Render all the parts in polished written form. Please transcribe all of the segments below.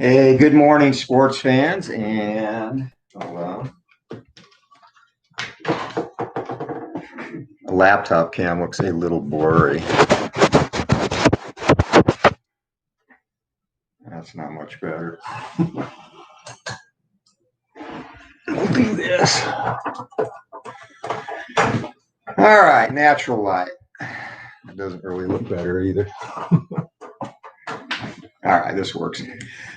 Hey, good morning, sports fans. And hold on. The laptop cam looks a little blurry. That's not much better. We'll do this. All right, natural light. It doesn't really look better either. All right, this works.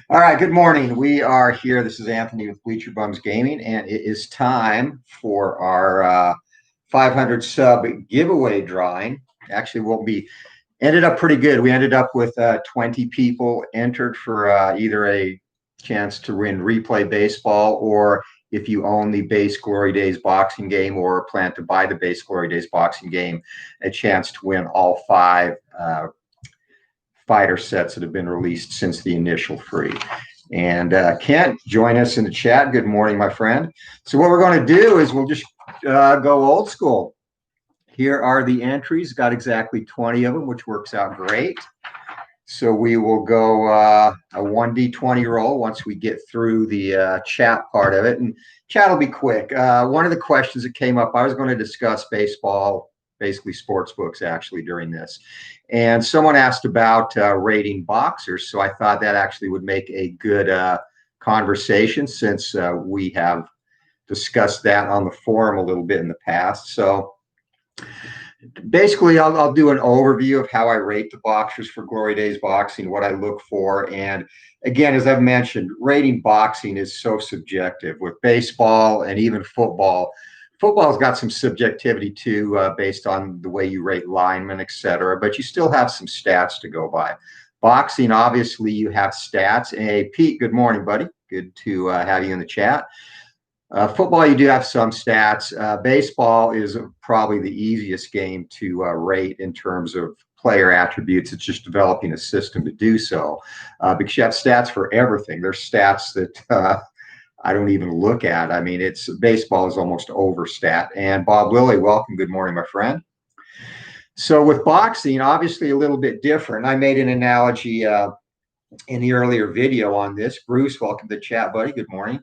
All right, good morning. We are here. This is Anthony with Bleacher Bums Gaming, and it is time for our 500 sub giveaway drawing. Actually, we'll be ended up pretty good. We ended up with 20 people entered for either a chance to win replay baseball, or if you own the base Glory Days boxing game or plan to buy the base Glory Days boxing game, a chance to win all five fighter sets that have been released since the initial free. And Kent, join us in the chat. Good morning, my friend. So what we're going to do is we'll just go old school. Here are the entries. Got exactly 20 of them, which works out great. So we will go a 1d20 roll once we get through the chat part of it. And chat will be quick. One of the questions that came up, I was going to discuss baseball, basically sports books actually during this. And someone asked about rating boxers. So I thought that actually would make a good conversation since we have discussed that on the forum a little bit in the past. So basically, I'll do an overview of how I rate the boxers for Glory Days boxing, what I look for. And again, as I've mentioned, rating boxing is so subjective. With baseball and even football, football's got some subjectivity too, based on the way you rate linemen, et cetera, but you still have some stats to go by. Boxing, obviously, you have stats. Hey, Pete, good morning, buddy. Good to have you in the chat. Football, you do have some stats. Baseball is probably the easiest game to rate in terms of player attributes. It's just developing a system to do so because you have stats for everything. There's stats that I don't even look at. I mean, baseball is almost overstat. And Bob Lilly, welcome. Good morning, my friend. So with boxing, obviously a little bit different. I made an analogy in the earlier video on this. Bruce, welcome to the chat, buddy. Good morning.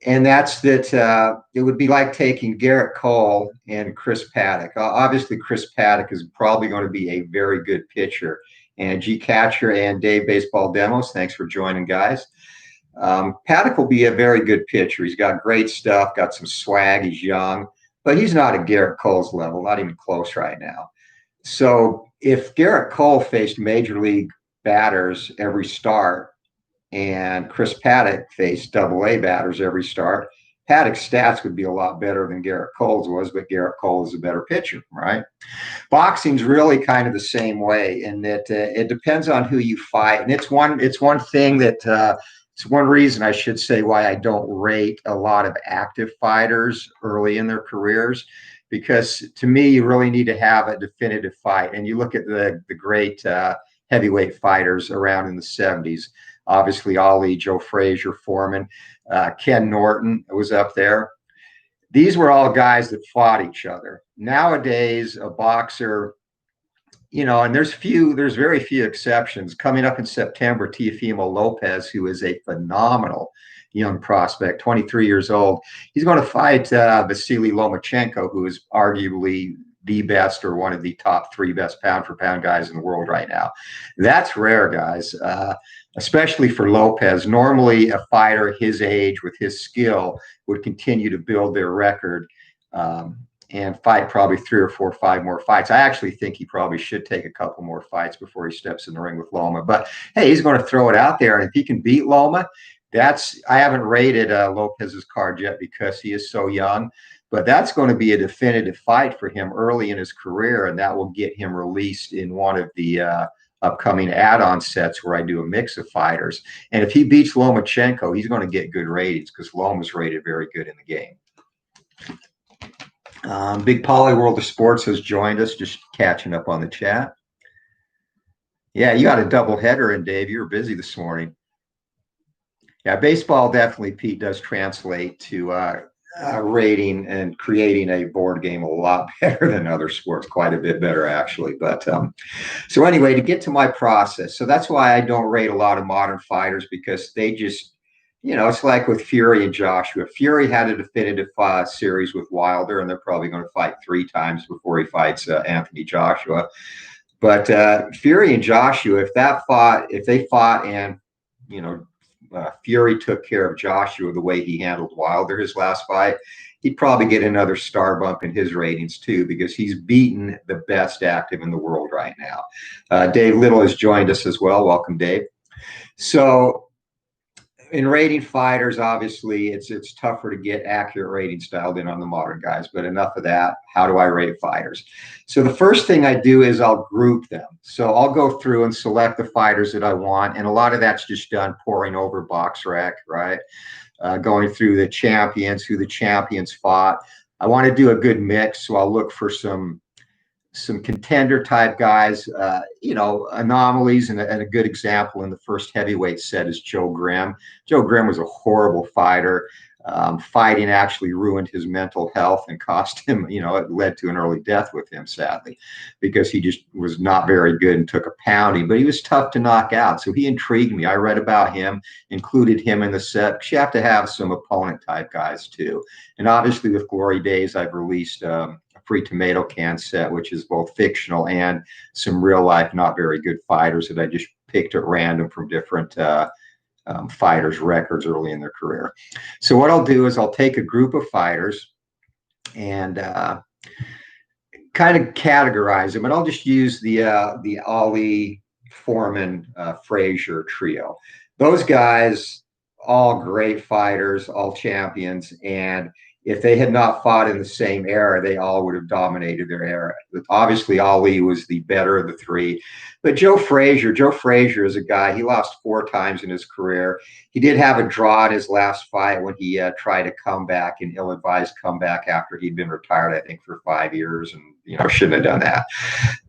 And that's that it would be like taking Garrett Cole and Chris Paddock. Obviously, Chris Paddock is probably going to be a very good pitcher. And G Catcher and Dave Baseball Demos, thanks for joining, guys. Paddock will be a very good pitcher. He's got great stuff, got some swag. He's young, but he's not at Garrett Cole's level, not even close right now. So if Garrett Cole faced major league batters every start, and Chris Paddock faced double-A batters every start, Paddock's stats would be a lot better than Garrett Cole's was, but Garrett Cole is a better pitcher, right? Boxing's really kind of the same way in that it depends on who you fight. And it's one thing that it's one reason I should say why I don't rate a lot of active fighters early in their careers, because to me, you really need to have a definitive fight. And you look at the great heavyweight fighters around in the 70s. Obviously, Ali, Joe Frazier, Foreman, Ken Norton was up there. These were all guys that fought each other. Nowadays, a boxer, and there's very few exceptions. Coming up in September, Teofimo Lopez, who is a phenomenal young prospect, 23 years old, he's going to fight Vasily Lomachenko, who is arguably the best or one of the top three best pound-for-pound guys in the world right now. That's rare, guys. Especially for Lopez. Normally, a fighter his age with his skill would continue to build their record and fight probably 3 or 4 or 5 more fights. I actually think he probably should take a couple more fights before he steps in the ring with Loma. But hey, he's going to throw it out there, and if he can beat Loma, I haven't rated Lopez's card yet because he is so young. But that's going to be a definitive fight for him early in his career, and that will get him released in one of the upcoming add-on sets where I do a mix of fighters. And if he beats Lomachenko, he's going to get good ratings because Loma's rated very good in the game. Big Poly World of Sports has joined us, just catching up on the chat. Yeah, you got a double header in, Dave. You were busy this morning. Yeah, baseball definitely, Pete, does translate to rating and creating a board game a lot better than other sports, quite a bit better actually. But so anyway, to get to my process, so that's why I don't rate a lot of modern fighters, because they just, it's like with Fury and Joshua. Fury had a definitive series with Wilder, and they're probably going to fight 3 times before he fights Anthony Joshua. But Fury and Joshua, if they fought and you know Fury took care of Joshua the way he handled Wilder his last fight, he'd probably get another star bump in his ratings too, because he's beaten the best active in the world right now. Dave Little has joined us as well. Welcome, Dave. So in rating fighters, obviously it's tougher to get accurate ratings dialed in on the modern guys, but enough of that. How do I rate fighters? So the first thing I do is I'll group them. So I'll go through and select the fighters that I want, and a lot of that's just done poring over BoxRec, right? Going through the champions, who the champions fought. I want to do a good mix, so I'll look for some contender type guys, anomalies. And a good example in the first heavyweight set is Joe Grimm. Joe Grimm was a horrible fighter. Fighting actually ruined his mental health and cost him, it led to an early death with him, sadly, because he just was not very good and took a pounding, but he was tough to knock out. So he intrigued me. I read about him, included him in the set, because you have to have some opponent type guys too. And obviously with Glory Days, I've released free tomato can set, which is both fictional and some real life, not very good fighters that I just picked at random from different fighters' records early in their career. So what I'll do is I'll take a group of fighters and kind of categorize them, and I'll just use the Ali, Foreman, Frazier trio. Those guys, all great fighters, all champions, and if they had not fought in the same era, they all would have dominated their era. Obviously, Ali was the better of the three. But Joe Frazier is a guy, he lost 4 times in his career. He did have a draw in his last fight when he tried a comeback, an ill-advised comeback after he'd been retired, I think, for 5 years, and shouldn't have done that.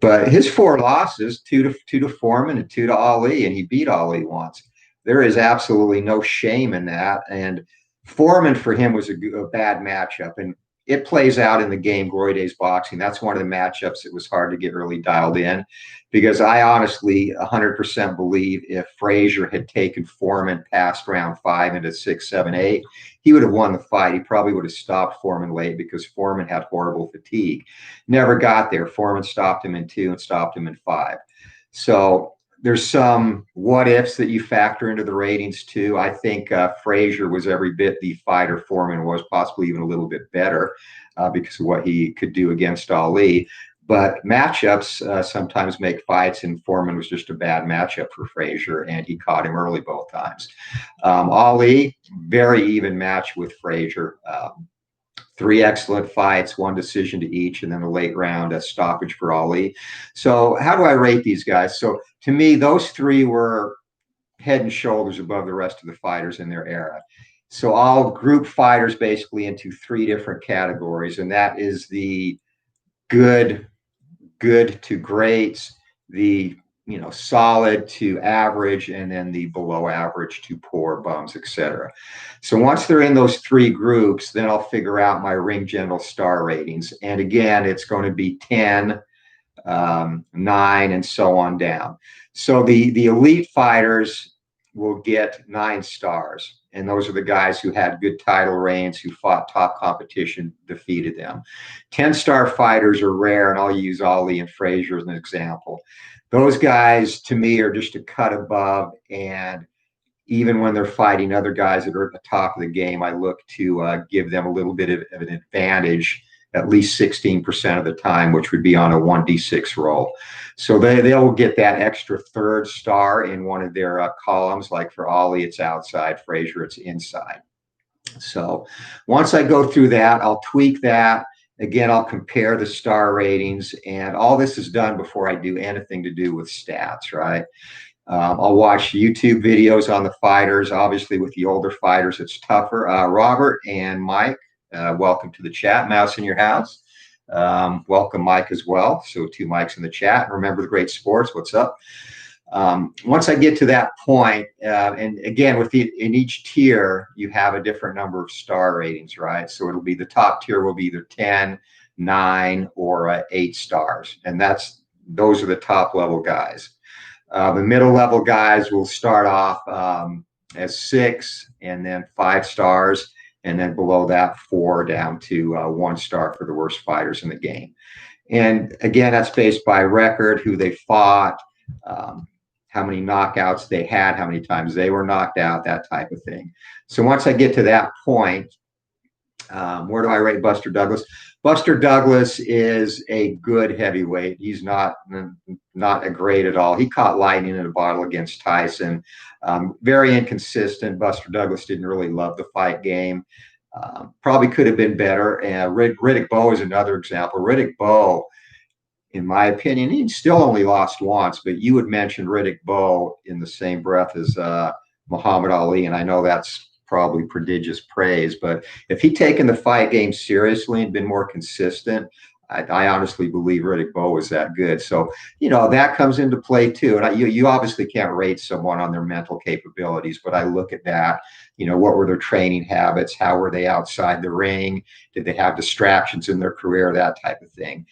But his 4 losses, 2 to Foreman and 2 to Ali, and he beat Ali once. There is absolutely no shame in that. And Foreman, for him, was a bad matchup, and it plays out in the game Glory Days Boxing. That's one of the matchups that was hard to get really dialed in, because I honestly 100% believe if Frazier had taken Foreman past round 5 into 6, 7, 8, he would have won the fight. He probably would have stopped Foreman late, because Foreman had horrible fatigue. Never got there. Foreman stopped him in 2 and stopped him in 5. So there's some what ifs that you factor into the ratings too. I think Frazier was every bit the fighter Foreman was, possibly even a little bit better because of what he could do against Ali. But matchups sometimes make fights, and Foreman was just a bad matchup for Frazier, and he caught him early both times. Ali, very even match with Frazier. 3 excellent fights, 1 decision to each, and then a late round stoppage for Ali. So how do I rate these guys? So to me, those 3 were head and shoulders above the rest of the fighters in their era. So I'll group fighters basically into 3 different categories, and that is the good to great, the solid to average, and then the below average to poor, bums, etc. So once they're in those 3 groups, then I'll figure out my ring general star ratings. And again, it's going to be 10, 9, and so on down. So the elite fighters will get 9 stars. And those are the guys who had good title reigns, who fought top competition, defeated them. 10-star fighters are rare, and I'll use Ali and Frazier as an example. Those guys, to me, are just a cut above, and even when they're fighting other guys that are at the top of the game, I look to give them a little bit of an advantage, at least 16% of the time, which would be on a 1d6 roll. So they'll get that extra 3rd star in one of their columns. Like for Ali, it's outside. Frazier, it's inside. So once I go through that, I'll tweak that. Again, I'll compare the star ratings, and all this is done before I do anything to do with stats, right? I'll watch YouTube videos on the fighters. Obviously, with the older fighters, it's tougher. Robert and Mike, welcome to the chat. Mouse in your house. Welcome, Mike, as well. So 2 mics in the chat. Remember the great sports. What's up? Once I get to that point, and again, in each tier, you have a different number of star ratings, right? So it'll be the top tier will be either 10, 9, or 8 stars. And those are the top level guys. The middle level guys will start off as 6 and then 5 stars. And then below that, 4 down to 1 star for the worst fighters in the game. And again, that's based by record, who they fought, how many knockouts they had, how many times they were knocked out, that type of thing. So once I get to that point, where do I rate Buster Douglas? Buster Douglas is a good heavyweight. He's not a great at all. He caught lightning in a bottle against Tyson. Very inconsistent. Buster Douglas didn't really love the fight game. Probably could have been better. And Riddick Bowe is another example. Riddick Bowe, in my opinion, he still only lost once, but you would mention Riddick Bowe in the same breath as Muhammad Ali, and I know that's probably prodigious praise, but if he'd taken the fight game seriously and been more consistent, I honestly believe Riddick Bowe was that good. So, that comes into play too. And you obviously can't rate someone on their mental capabilities, but I look at that, what were their training habits? How were they outside the ring? Did they have distractions in their career? That type of thing.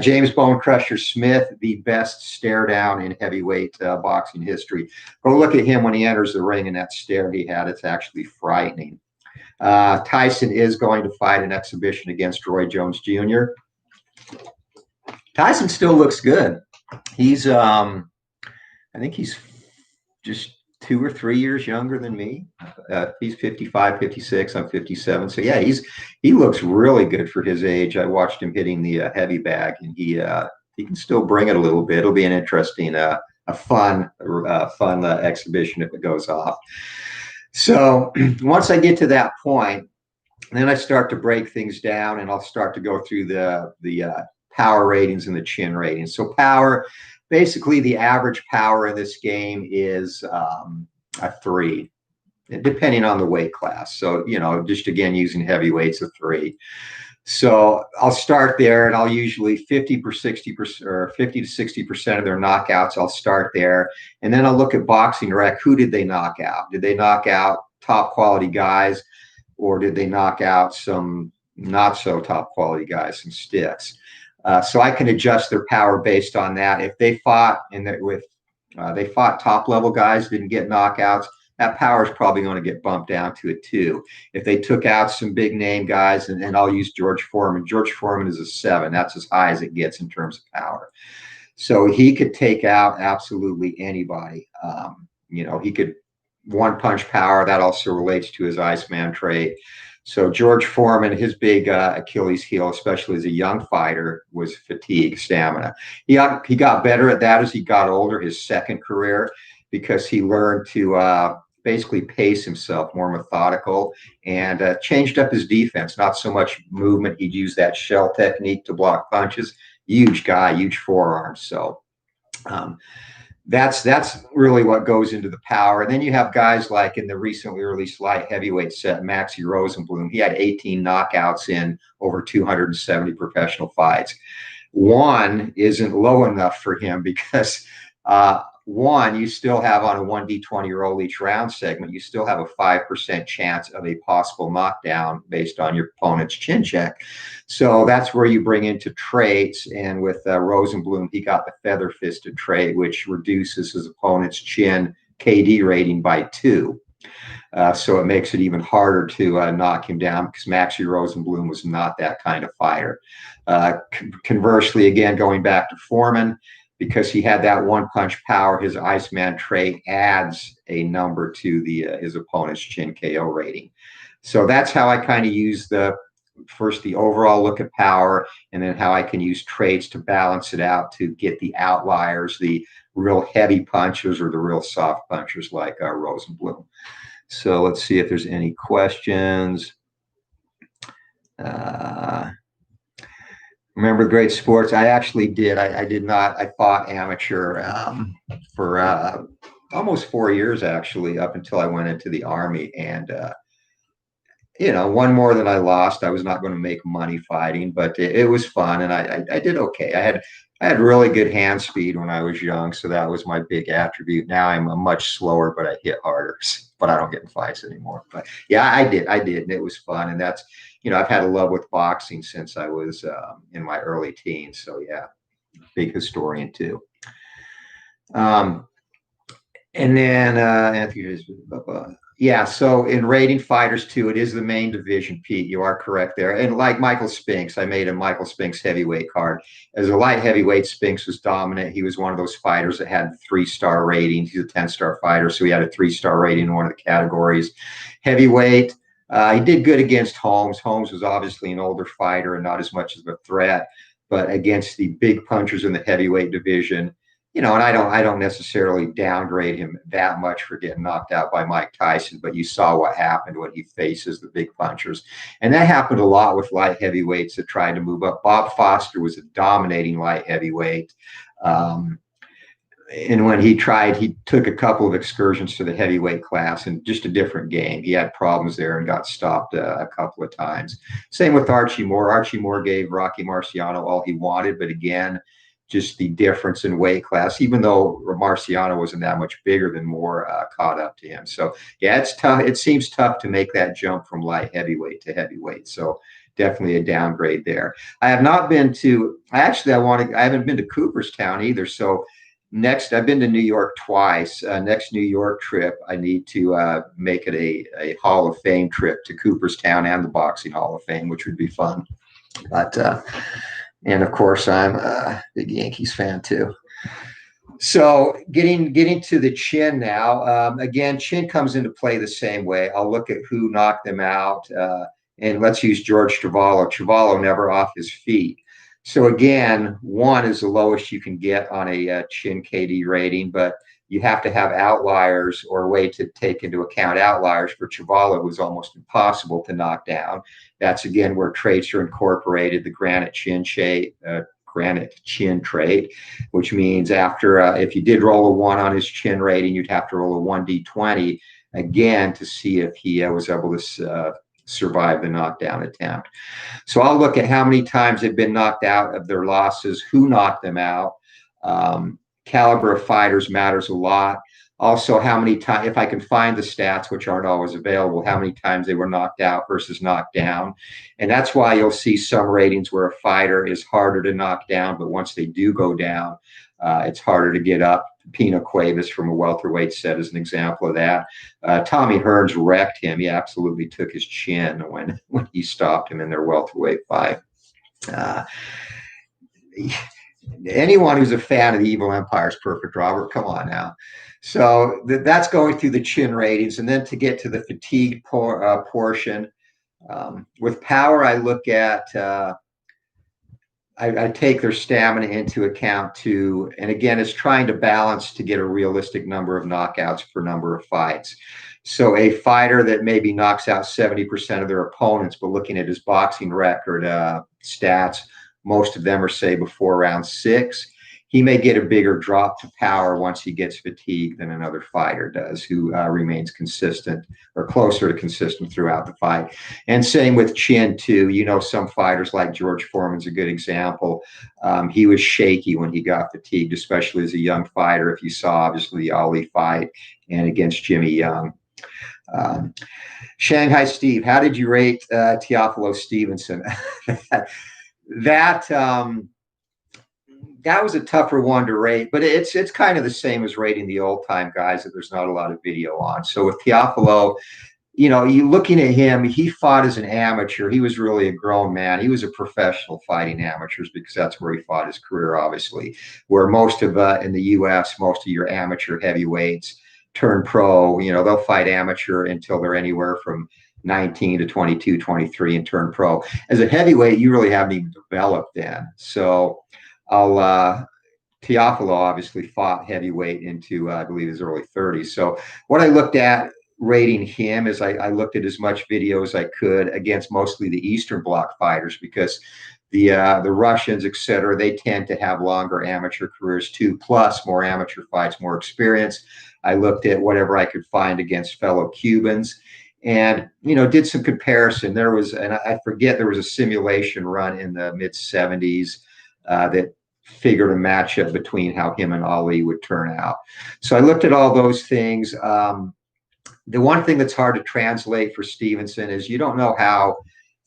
James Bone Crusher Smith, the best stare down in heavyweight boxing history. Go look at him when he enters the ring and that stare he had. It's actually frightening. Tyson is going to fight an exhibition against Roy Jones Jr. Tyson still looks good. He's, I think he's just 2 or 3 years younger than me. He's 55, 56. I'm 57. So yeah, he looks really good for his age. I watched him hitting the heavy bag, and he can still bring it a little bit. It'll be an interesting, a fun exhibition if it goes off. So once I get to that point, then I start to break things down, and I'll start to go through the power ratings and the chin ratings. So power, basically the average power in this game is a 3, depending on the weight class. So, just again, using heavyweights, a 3. So I'll start there, and I'll usually 50 to 60% of their knockouts, I'll start there. And then I'll look at Boxing Rec. Who did they knock out? Did they knock out top quality guys, or did they knock out some not so top quality guys, some sticks? So I can adjust their power based on that. If they fought they fought top level guys, didn't get knockouts, that power is probably going to get bumped down to a 2. If they took out some big name guys, and I'll use George Foreman. George Foreman is a 7. That's as high as it gets in terms of power. So he could take out absolutely anybody. He could one punch power. That also relates to his Iceman trait. So George Foreman, his big Achilles heel, especially as a young fighter, was fatigue, stamina. He got better at that as he got older, his second career, because he learned to basically pace himself, more methodical, and changed up his defense. Not so much movement. He'd use that shell technique to block punches. Huge guy, huge forearms. So that's really what goes into the power. And then you have guys like in the recently released light heavyweight set, Maxie Rosenblum. He had 18 knockouts in over 270 professional fights. 1 isn't low enough for him because one, you still have on a 1d20 roll each round segment, you still have a 5% chance of a possible knockdown based on your opponent's chin check. So that's where you bring into traits. And with Rosenblum, he got the feather fisted trait, which reduces his opponent's chin KD rating by 2. So it makes it even harder to knock him down because Maxie Rosenblum was not that kind of fighter. Conversely, again, going back to Foreman, because he had that one punch power, his Iceman trait adds a number to his opponent's chin KO rating. So that's how I kind of use the overall look at power, and then how I can use traits to balance it out to get the outliers, the real heavy punchers or the real soft punchers like Rosenblum. So let's see if there's any questions. Remember Great Sports? I actually did. I did not. I fought amateur for almost 4 years, actually, up until I went into the Army. And, won more than I lost. I was not going to make money fighting, but it was fun. And I did okay. I had I had really good hand speed when I was young, so that was my big attribute. Now I'm a much slower, but I hit harder, but I don't get in fights anymore. But yeah, I did, and it was fun. And that's, I've had a love with boxing since I was in my early teens. So yeah, big historian too. Um, and then Anthony, yeah. So in rating fighters too, it is the main division. Pete, you are correct there. And like Michael Spinks, I made a Michael Spinks heavyweight card. As a light heavyweight, Spinks was dominant. He was one of those fighters that had 3-star ratings. He's a 10-star fighter, so he had a 3-star rating in one of the categories. Heavyweight, he did good against Holmes. Holmes was obviously an older fighter and not as much of a threat, but against the big punchers in the heavyweight division, and I don't necessarily downgrade him that much for getting knocked out by Mike Tyson, but you saw what happened when he faces the big punchers. And that happened a lot with light heavyweights that tried to move up. Bob Foster was a dominating light heavyweight. And when he took a couple of excursions to the heavyweight class and just a different game. He had problems there and got stopped a couple of times. Same with Archie Moore. Archie Moore gave Rocky Marciano all he wanted, but again, just the difference in weight class, even though Marciano wasn't that much bigger than Moore, caught up to him. So yeah, it's tough. It seems tough to make that jump from light heavyweight to heavyweight. So definitely a downgrade there. I have not been to. I haven't been to Cooperstown either. So next, I've been to New York twice. Next New York trip, I need to make it a Hall of Fame trip to Cooperstown and the Boxing Hall of Fame, which would be fun. But and of course, I'm a big Yankees fan too. So getting to the chin now. Again, chin comes into play the same way. I'll look at who knocked them out, and let's use George Chuvalo. Chuvalo never off his feet. So again, 1 is the lowest you can get on a chin KD rating, but you have to have outliers or a way to take into account outliers. For Chuvalo, it was almost impossible to knock down. That's again where traits are incorporated, the granite chin trait, which means after if you did roll a 1 on his chin rating, you'd have to roll a 1d20 again to see if he was able to survive the knockdown attempt. So I'll look at how many times they've been knocked out of their losses, who knocked them out. Caliber of fighters matters a lot. Also, how many times, if I can find the stats, which aren't always available, how many times they were knocked out versus knocked down. And that's why you'll see some ratings where a fighter is harder to knock down, but once they do go down, it's harder to get up. Pino Cuevas from a welterweight set is an example of that. Tommy Hearns wrecked him. He absolutely took his chin when he stopped him in their welterweight fight. Anyone who's a fan of the Evil Empire is perfect, Robert. Come on now. So that's going through the chin ratings. And then to get to the fatigue portion, with power, I look at I take their stamina into account too. And again, it's trying to balance to get a realistic number of knockouts per number of fights. So a fighter that maybe knocks out 70% of their opponents, but looking at his boxing record stats, most of them are, say, before round 6. He may get a bigger drop to power once he gets fatigued than another fighter does, who remains consistent or closer to consistent throughout the fight. And same with chin, too. Some fighters like George Foreman's a good example. He was shaky when he got fatigued, especially as a young fighter. If you saw, obviously, the Ali fight and against Jimmy Young. Shanghai Steve, how did you rate Teofilo Stevenson? That was a tougher one to rate, but it's kind of the same as rating the old time guys that there's not a lot of video on. So with Teofilo, you looking at him, he fought as an amateur. He was really a grown man. He was a professional fighting amateurs because that's where he fought his career, obviously. Where most of in the U.S., most of your amateur heavyweights turn pro. They'll fight amateur until they're anywhere from 19 to 22, 23 and turn pro. As a heavyweight, you really haven't even developed then. So Teofilo obviously fought heavyweight into, I believe, his early 30s. So what I looked at rating him is I looked at as much video as I could against mostly the Eastern Bloc fighters, because the Russians, et cetera, they tend to have longer amateur careers too, plus more amateur fights, more experience. I looked at whatever I could find against fellow Cubans and, did some comparison. And I forget, there was a simulation run in the mid 70s that figured a matchup between how him and Ali would turn out. So I looked at all those things. The one thing that's hard to translate for Stevenson is you don't know how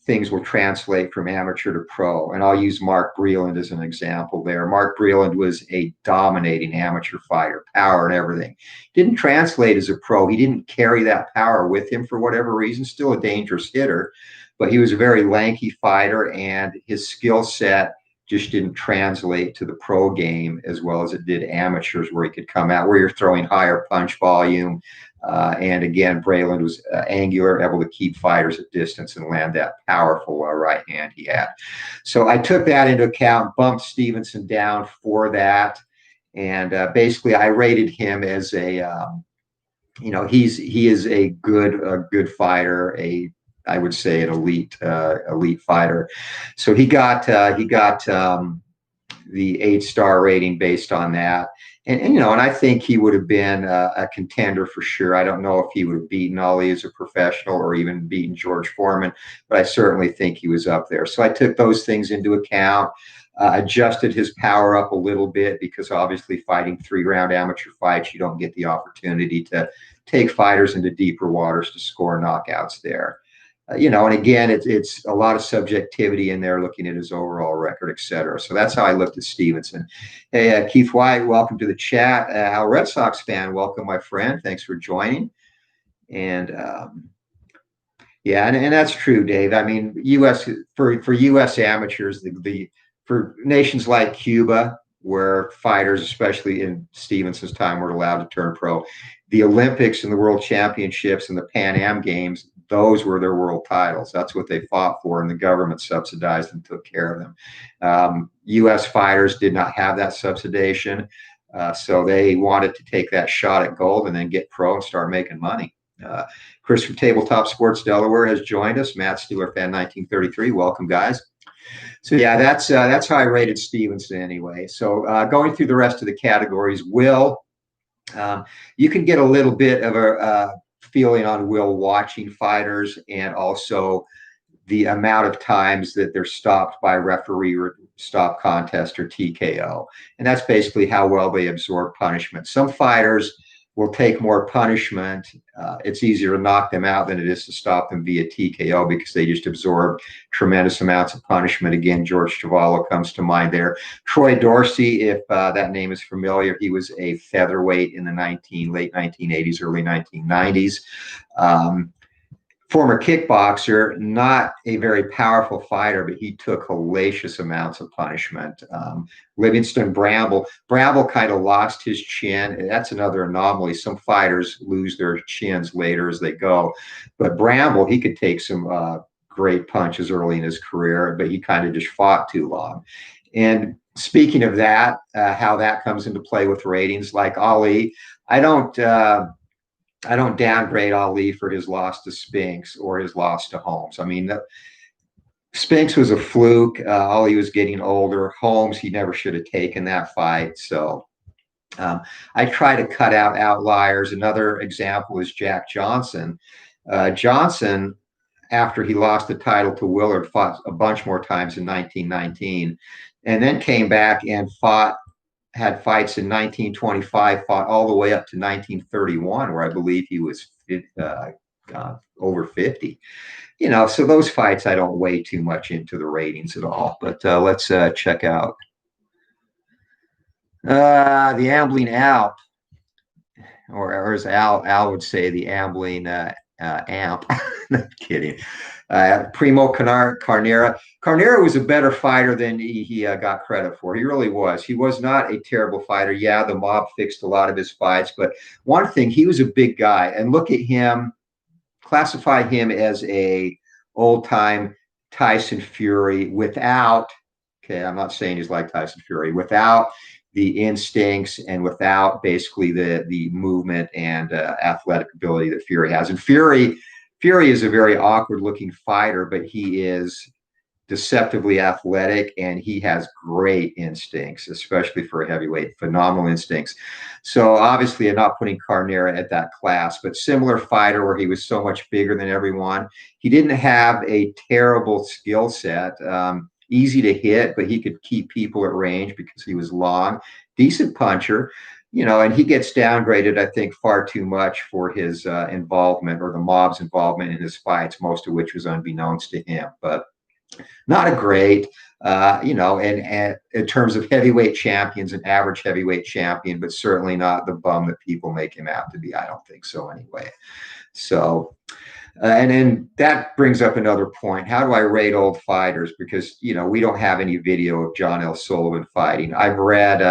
things will translate from amateur to pro. And I'll use Mark Breland as an example there. Mark Breland was a dominating amateur fighter, power and everything. Didn't translate as a pro. He didn't carry that power with him for whatever reason. Still a dangerous hitter, but he was a very lanky fighter, and his skill set just didn't translate to the pro game as well as it did amateurs, where he could come out where you're throwing higher punch volume. And again, Breland was angular, able to keep fighters at distance and land that powerful right hand he had. So I took that into account, bumped Stevenson down for that. And basically I rated him as a, he is a good fighter, I would say an elite fighter. So he got the 8-star rating based on that. And I think he would have been a contender for sure. I don't know if he would have beaten Ali as a professional or even beaten George Foreman, but I certainly think he was up there. So I took those things into account, adjusted his power up a little bit, because obviously fighting 3-round amateur fights, you don't get the opportunity to take fighters into deeper waters to score knockouts there. And again, it's a lot of subjectivity in there, looking at his overall record, et cetera. So that's how I looked at Stevenson. Hey, Keith White, welcome to the chat. Al Red Sox fan, welcome, my friend. Thanks for joining. And yeah, and that's true, Dave. I mean, for U.S. amateurs, for nations like Cuba, where fighters, especially in Stevenson's time, were allowed to turn pro, the Olympics and the World Championships and the Pan Am Games, those were their world titles. That's what they fought for, and the government subsidized and took care of them. U.S. fighters did not have that subsidization, so they wanted to take that shot at gold and then get pro and start making money. Chris from Tabletop Sports Delaware has joined us. Matt Steeler fan 1933. Welcome, guys. So yeah, that's how I rated Stevenson anyway. So going through the rest of the categories, Will, you can get a little bit of a feeling on Will watching fighters, and also the amount of times that they're stopped by referee or stop contest or TKO. And that's basically how well they absorb punishment. Some fighters will take more punishment. It's easier to knock them out than it is to stop them via TKO, because they just absorb tremendous amounts of punishment. Again, George Chuvalo comes to mind there. Troy Dorsey, if that name is familiar, he was a featherweight in the late 1980s, early 1990s. Former kickboxer, not a very powerful fighter, but he took hellacious amounts of punishment. Livingston Bramble kind of lost his chin. That's another anomaly. Some fighters lose their chins later as they go, but Bramble, he could take some great punches early in his career, but he kind of just fought too long. And speaking of that, how that comes into play with ratings, like Ali, I don't downgrade Ali for his loss to Spinks or his loss to Holmes. I mean, Spinks was a fluke. Ali was getting older. Holmes, he never should have taken that fight. So I try to cut out outliers. Another example is Jack Johnson. Johnson, after he lost the title to Willard, fought a bunch more times in 1919, and then came back and had fights in 1925, fought all the way up to 1931, where I believe he was over 50. So those fights I don't weigh too much into the ratings at all. But let's check out the Ambling Alp, or as Al would say, the Ambling Amp. Not kidding. Primo Carnera. Carnera was a better fighter than he got credit for. He really was. He was not a terrible fighter. Yeah, the mob fixed a lot of his fights, but one thing, he was a big guy. And look at him, classify him as a old-time Tyson Fury without, okay, I'm not saying he's like Tyson Fury, without the instincts and without basically the movement and athletic ability that Fury has. And Fury is a very awkward-looking fighter, but he is deceptively athletic, and he has great instincts, especially for a heavyweight, phenomenal instincts. So obviously I'm not putting Carnera at that class, but similar fighter where he was so much bigger than everyone. He didn't have a terrible skill set. easy to hit, but he could keep people at range because he was long, decent puncher, and he gets downgraded, I think, far too much for his involvement, or the mob's involvement in his fights, most of which was unbeknownst to him. But not a great, and in terms of heavyweight champions, an average heavyweight champion, but certainly not the bum that people make him out to be. I don't think so anyway. So, and then that brings up another point. How do I rate old fighters? Because, we don't have any video of John L. Sullivan fighting. I've read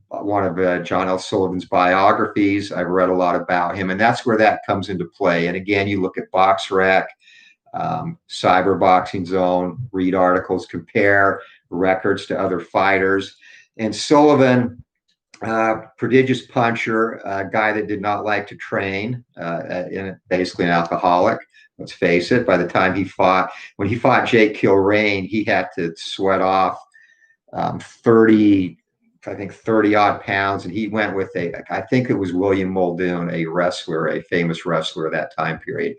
one of John L. Sullivan's biographies. I've read a lot about him, and that's where that comes into play. And again, you look at BoxRec, Cyber Boxing Zone, read articles, compare records to other fighters. And Sullivan, prodigious puncher, a guy that did not like to train, basically an alcoholic. Let's face it. By the time when he fought Jake Kilrain, he had to sweat off 30 odd pounds, and he went with I think it was William Muldoon, a famous wrestler of that time period,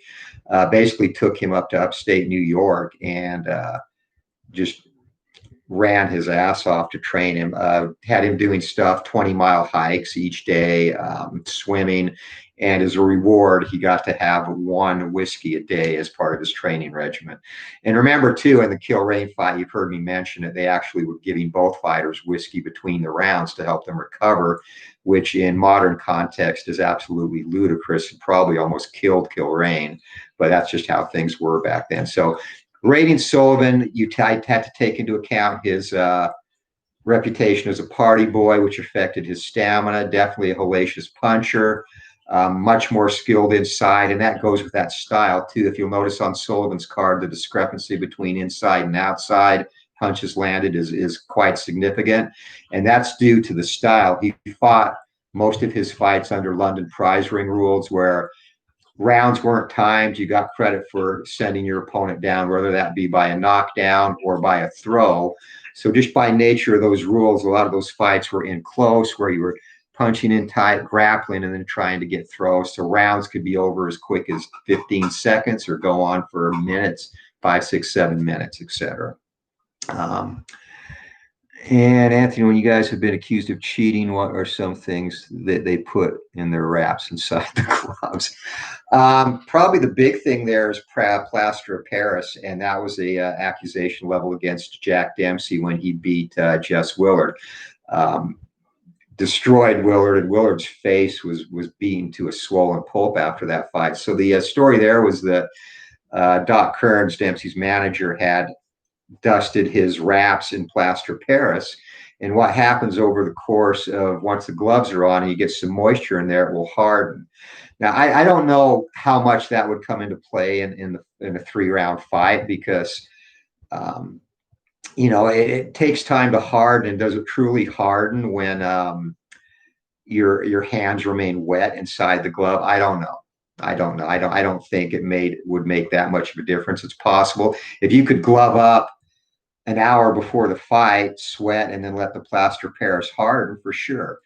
basically took him up to upstate New York and just ran his ass off to train him, had him doing stuff, 20-mile hikes each day, swimming. And as a reward, he got to have one whiskey a day as part of his training regimen. And remember, too, in the Kilrain fight, you've heard me mention it, they actually were giving both fighters whiskey between the rounds to help them recover, which in modern context is absolutely ludicrous and probably almost killed Kilrain. But that's just how things were back then. So rating Sullivan, you had to take into account his reputation as a party boy, which affected his stamina, definitely a hellacious puncher. Much more skilled inside, and that goes with that style too. If you'll notice on Sullivan's card, the discrepancy between inside and outside punches landed is quite significant, and that's due to the style. He fought most of his fights under London prize ring rules, where rounds weren't timed. You got credit for sending your opponent down, whether that be by a knockdown or by a throw. So just by nature of those rules, a lot of those fights were in close, where you were punching in tight, grappling, and then trying to get throws. So rounds could be over as quick as 15 seconds or go on for minutes, 5, 6, 7 minutes, etc. And Anthony, when you guys have been accused of cheating, what are some things that they put in their wraps inside the gloves? Probably the big thing there is plaster of Paris, and that was a accusation level against Jack Dempsey when he beat Jess Willard. Destroyed Willard, and Willard's face was beaten to a swollen pulp after that fight. So the story there was that Doc Kearns, Dempsey's manager, had dusted his wraps in plaster Paris. And what happens over the course of, once the gloves are on and you get some moisture in there, it will harden. Now, I don't know how much that would come into play in a 3-round fight, because it takes time to harden. And does it truly harden when your hands remain wet inside the glove? I don't know. I don't think it would make that much of a difference. It's possible if you could glove up an hour before the fight, sweat, and then let the plaster Paris harden, for sure.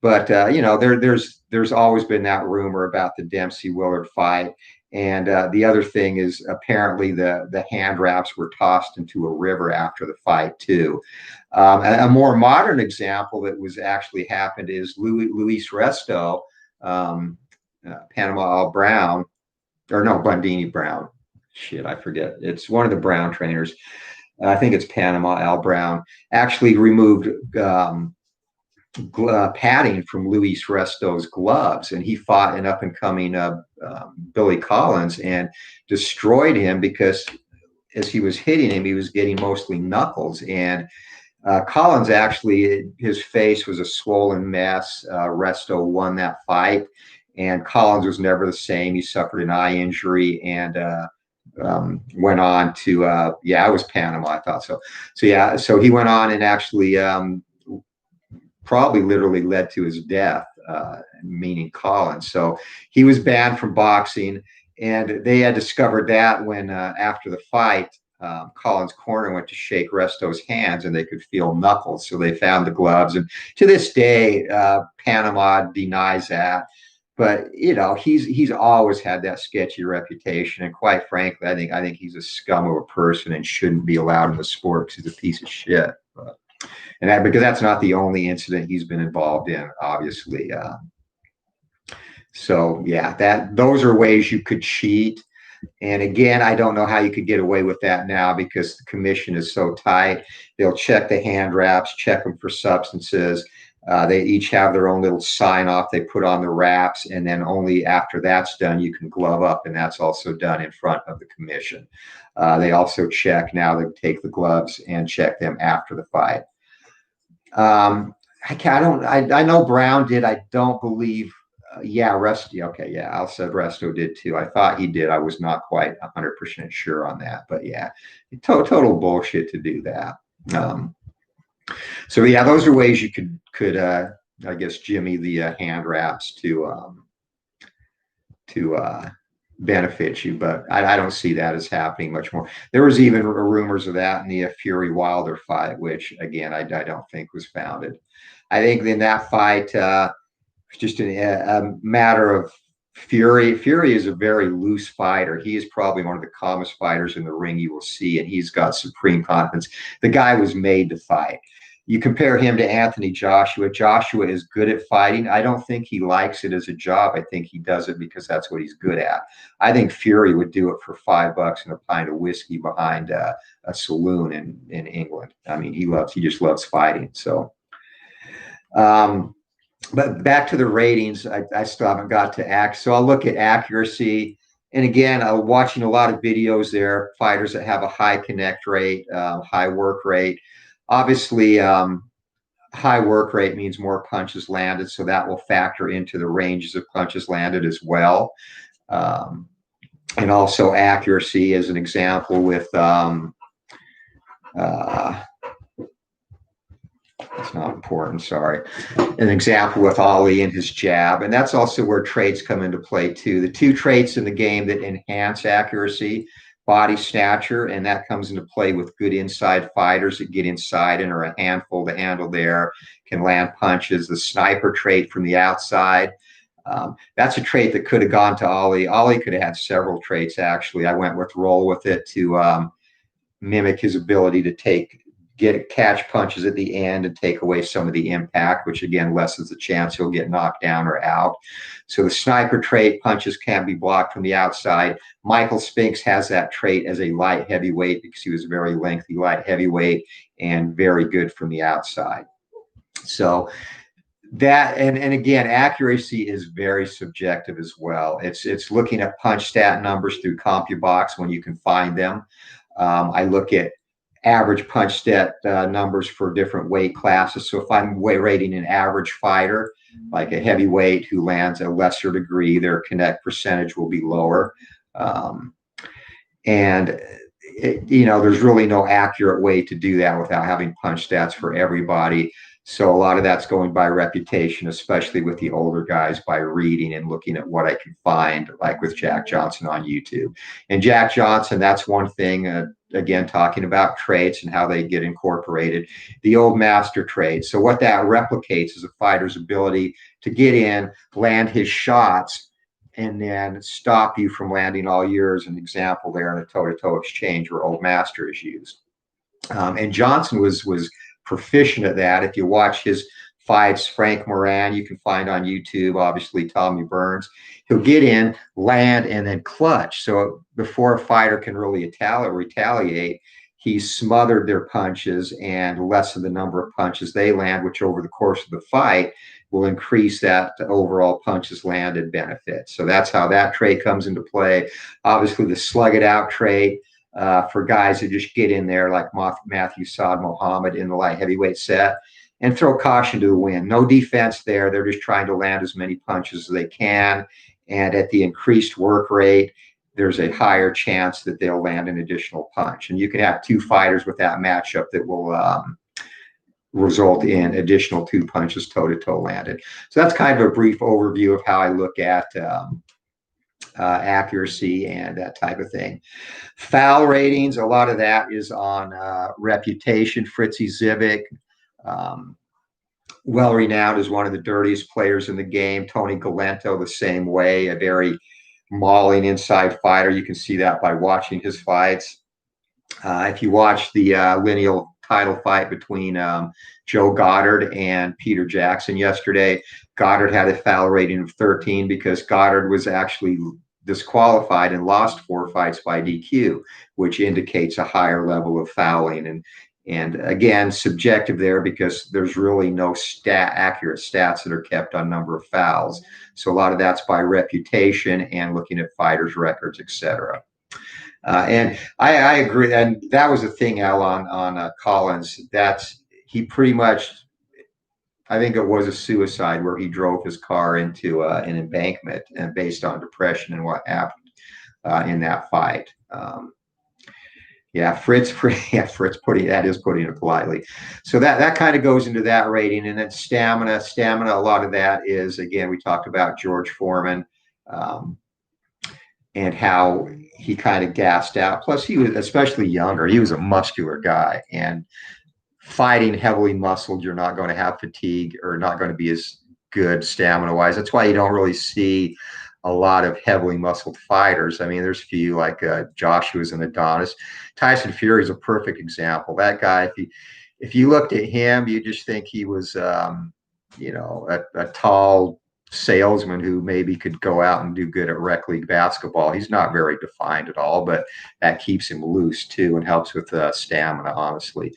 But there's always been that rumor about the Dempsey Willard fight. And the other thing is, apparently the hand wraps were tossed into a river after the fight too. A more modern example that was actually happened is Luis Resto, Panama Al Brown, or no, Bundini Brown. Shit, I forget. It's one of the Brown trainers. I think it's Panama Al Brown. Actually removed padding from Luis Resto's gloves, and he fought an up-and-coming Billy Collins and destroyed him, because as he was hitting him, he was getting mostly knuckles. And Collins, actually, his face was a swollen mess. Resto won that fight, and Collins was never the same. He suffered an eye injury and went on to, it was Panama, I thought so. So he went on and actually probably literally led to his death, meaning Collins. So he was banned from boxing, and they had discovered that when after the fight, Collins' corner went to shake Resto's hands, and they could feel knuckles. So they found the gloves, and to this day, Panama denies that. But he's always had that sketchy reputation, and quite frankly, I think he's a scum of a person and shouldn't be allowed in the sport because he's a piece of shit. But, because that's not the only incident he's been involved in, obviously. So yeah, those are ways you could cheat. And again, I don't know how you could get away with that now because the commission is so tight. They'll check the hand wraps, check them for substances. They each have their own little sign off they put on the wraps. And then only after that's done, you can glove up. And that's also done in front of the commission. They also check now, they take the gloves and check them after the fight. I know Brown did. I don't believe. Yeah, Rusty. Okay, yeah, Al said Resto did too. I thought he did. I was not quite 100% sure on that, but yeah, total bullshit to do that. So yeah, those are ways you could I guess jimmy the hand wraps to benefit you, but I don't see that as happening much more. There was even rumors of that in the Fury Wilder fight, which again I don't think was founded. I think in that fight, just a matter of Fury. Fury is a very loose fighter. He is probably one of the calmest fighters in the ring you will see, and he's got supreme confidence. The guy was made to fight. You compare him to Anthony Joshua. Joshua is good at fighting. I don't think he likes it as a job. I think he does it because that's what he's good at. I think Fury would do it for $5 and a pint of whiskey behind a saloon in England. I mean, he just loves fighting. So, but back to the ratings, I still haven't got to act. So I'll look at accuracy. And again, watching a lot of videos there, fighters that have a high connect rate, high work rate. Obviously, high work rate means more punches landed, so that will factor into the ranges of punches landed as well. And also accuracy as an example with it's not important, sorry. An example with Ali and his jab. And that's also where traits come into play too. The two traits in the game that enhance accuracy, body snatcher, and that comes into play with good inside fighters that get inside and are a handful to handle there, can land punches. The sniper trait from the outside, that's a trait that could have gone to Ali. Ali could have had several traits, actually. I went with roll with it to mimic his ability to catch punches at the end and take away some of the impact, which again lessens the chance he'll get knocked down or out. So the sniper trait, punches can't be blocked from the outside. Michael Spinks has that trait as a light heavyweight because he was a very lengthy light heavyweight and very good from the outside. So that, and again, accuracy is very subjective as well. It's looking at punch stat numbers through CompuBox when you can find them. I look at average punch stat numbers for different weight classes. So if I'm rating an average fighter, like a heavyweight who lands a lesser degree, their connect percentage will be lower. There's really no accurate way to do that without having punch stats for everybody. So a lot of that's going by reputation, especially with the older guys, by reading and looking at what I can find, like with Jack Johnson on YouTube. And Jack Johnson, that's one thing, again, talking about traits and how they get incorporated, the old master trait. So what that replicates is a fighter's ability to get in, land his shots, and then stop you from landing all yours. An example there in a toe-to-toe exchange where old master is used. And Johnson was proficient at that. If you watch his fights, Frank Moran, you can find on YouTube, obviously Tommy Burns, he'll get in, land, and then clutch. So before a fighter can really retaliate, he's smothered their punches and lessened the number of punches they land, which over the course of the fight will increase that overall punches landed benefit. So that's how that trait comes into play. Obviously, the slug it out trait, for guys who just get in there like Matthew Saad Muhammad in the light heavyweight set and throw caution to the wind. No defense there. They're just trying to land as many punches as they can. And at the increased work rate, there's a higher chance that they'll land an additional punch. And you can have two fighters with that matchup that will result in additional 2 punches toe-to-toe landed. So that's kind of a brief overview of how I look at accuracy and that type of thing. Foul ratings, a lot of that is on reputation. Fritzy Zivic, well renowned as one of the dirtiest players in the game. Tony Galento, the same way, a very mauling inside fighter. You can see that by watching his fights. If you watch the lineal title fight between Joe Goddard and Peter Jackson yesterday, Goddard had a foul rating of 13 because Goddard was actually disqualified and lost 4 fights by DQ, which indicates a higher level of fouling. And again, subjective there because there's really no accurate stats that are kept on number of fouls. So a lot of that's by reputation and looking at fighters' records, etc. And I agree, and that was the thing, Al, on Collins. That's he pretty much. I think it was a suicide where he drove his car into an embankment, and based on depression and what happened in that fight. Yeah, Fritz. Yeah, Fritz putting that is putting it politely. So that kind of goes into that rating, and then stamina. Stamina. A lot of that is again we talked about George Foreman. And how he kind of gassed out. Plus, he was especially younger. He was a muscular guy, and fighting heavily muscled, you're not going to have fatigue or not going to be as good stamina wise. That's why you don't really see a lot of heavily muscled fighters. I mean, there's a few like Joshua's and Adonis. Tyson Fury is a perfect example. That guy, if you looked at him, you just think he was, a tall salesman who maybe could go out and do good at rec league basketball. He's not very defined at all, but that keeps him loose too and helps with stamina, honestly.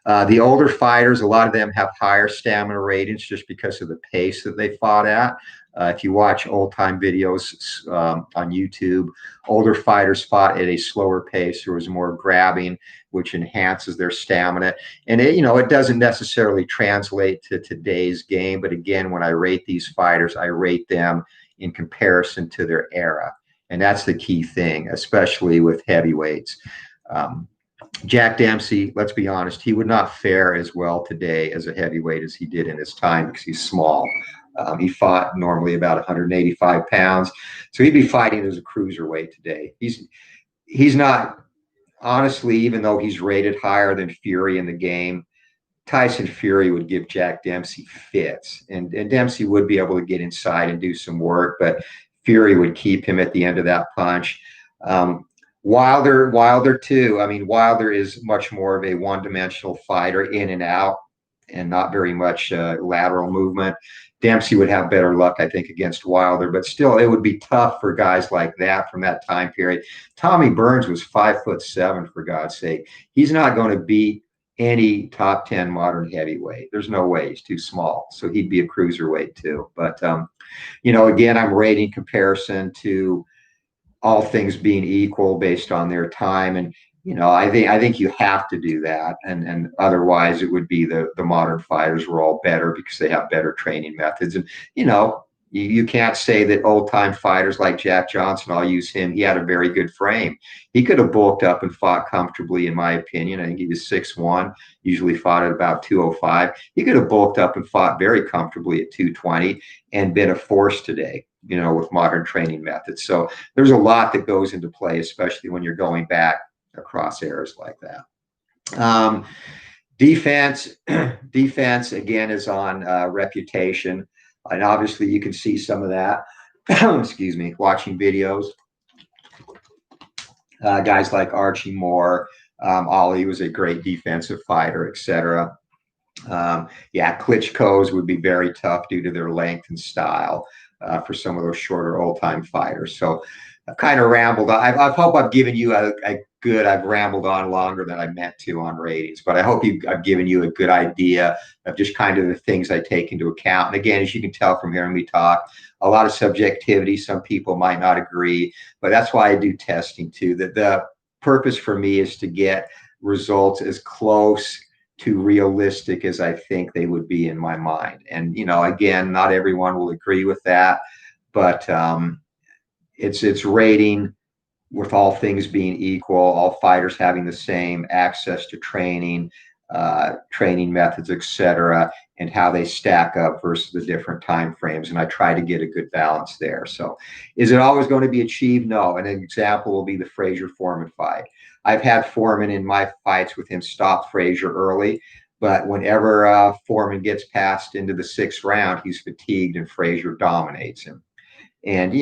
The older fighters, a lot of them have higher stamina ratings just because of the pace that they fought at. If you watch old time videos on YouTube, older fighters fought at a slower pace. There was more grabbing, which enhances their stamina. And it doesn't necessarily translate to today's game. But again, when I rate these fighters, I rate them in comparison to their era. And that's the key thing, especially with heavyweights. Jack Dempsey, let's be honest, he would not fare as well today as a heavyweight as he did in his time because he's small. He fought normally about 185 pounds. So he'd be fighting as a cruiserweight today. He's not, honestly, even though he's rated higher than Fury in the game, Tyson Fury would give Jack Dempsey fits. And Dempsey would be able to get inside and do some work, but Fury would keep him at the end of that punch. Wilder too. I mean, Wilder is much more of a one-dimensional fighter, in and out, and not very much lateral movement. Dempsey would have better luck, I think, against Wilder, but still, it would be tough for guys like that from that time period. Tommy Burns was 5'7", for God's sake. He's not going to beat any top 10 modern heavyweight. There's no way. He's too small. So he'd be a cruiserweight too. But, again, I'm rating comparison to all things being equal based on their time. And, I think you have to do that. And otherwise it would be the modern fighters were all better because they have better training methods. And, you can't say that old time fighters like Jack Johnson, I'll use him. He had a very good frame. He could have bulked up and fought comfortably, in my opinion. I think he was 6'1", usually fought at about 205. He could have bulked up and fought very comfortably at 220 and been a force today, with modern training methods. So there's a lot that goes into play, especially when you're going back across eras like that. Defense again is on reputation. And obviously you can see some of that, excuse me, watching videos. Guys like Archie Moore, Ali was a great defensive fighter, etc. Klitschko's would be very tough due to their length and style for some of those shorter old-time fighters. So I've kind of rambled. I hope I've given you I've rambled on longer than I meant to on ratings, but I hope I've given you a good idea of just kind of the things I take into account. And again, as you can tell from hearing me talk, a lot of subjectivity. Some people might not agree, but that's why I do testing too. That the purpose for me is to get results as close to realistic as I think they would be in my mind. And, again, not everyone will agree with that, but it's rating with all things being equal, all fighters having the same access to training, training methods, etc., and how they stack up versus the different time frames. And I try to get a good balance there. So is it always going to be achieved? No. And an example will be the Frazier-Foreman fight. I've had Foreman in my fights with him stop Frazier early. But whenever Foreman gets passed into the 6th round, he's fatigued and Frazier dominates him. And,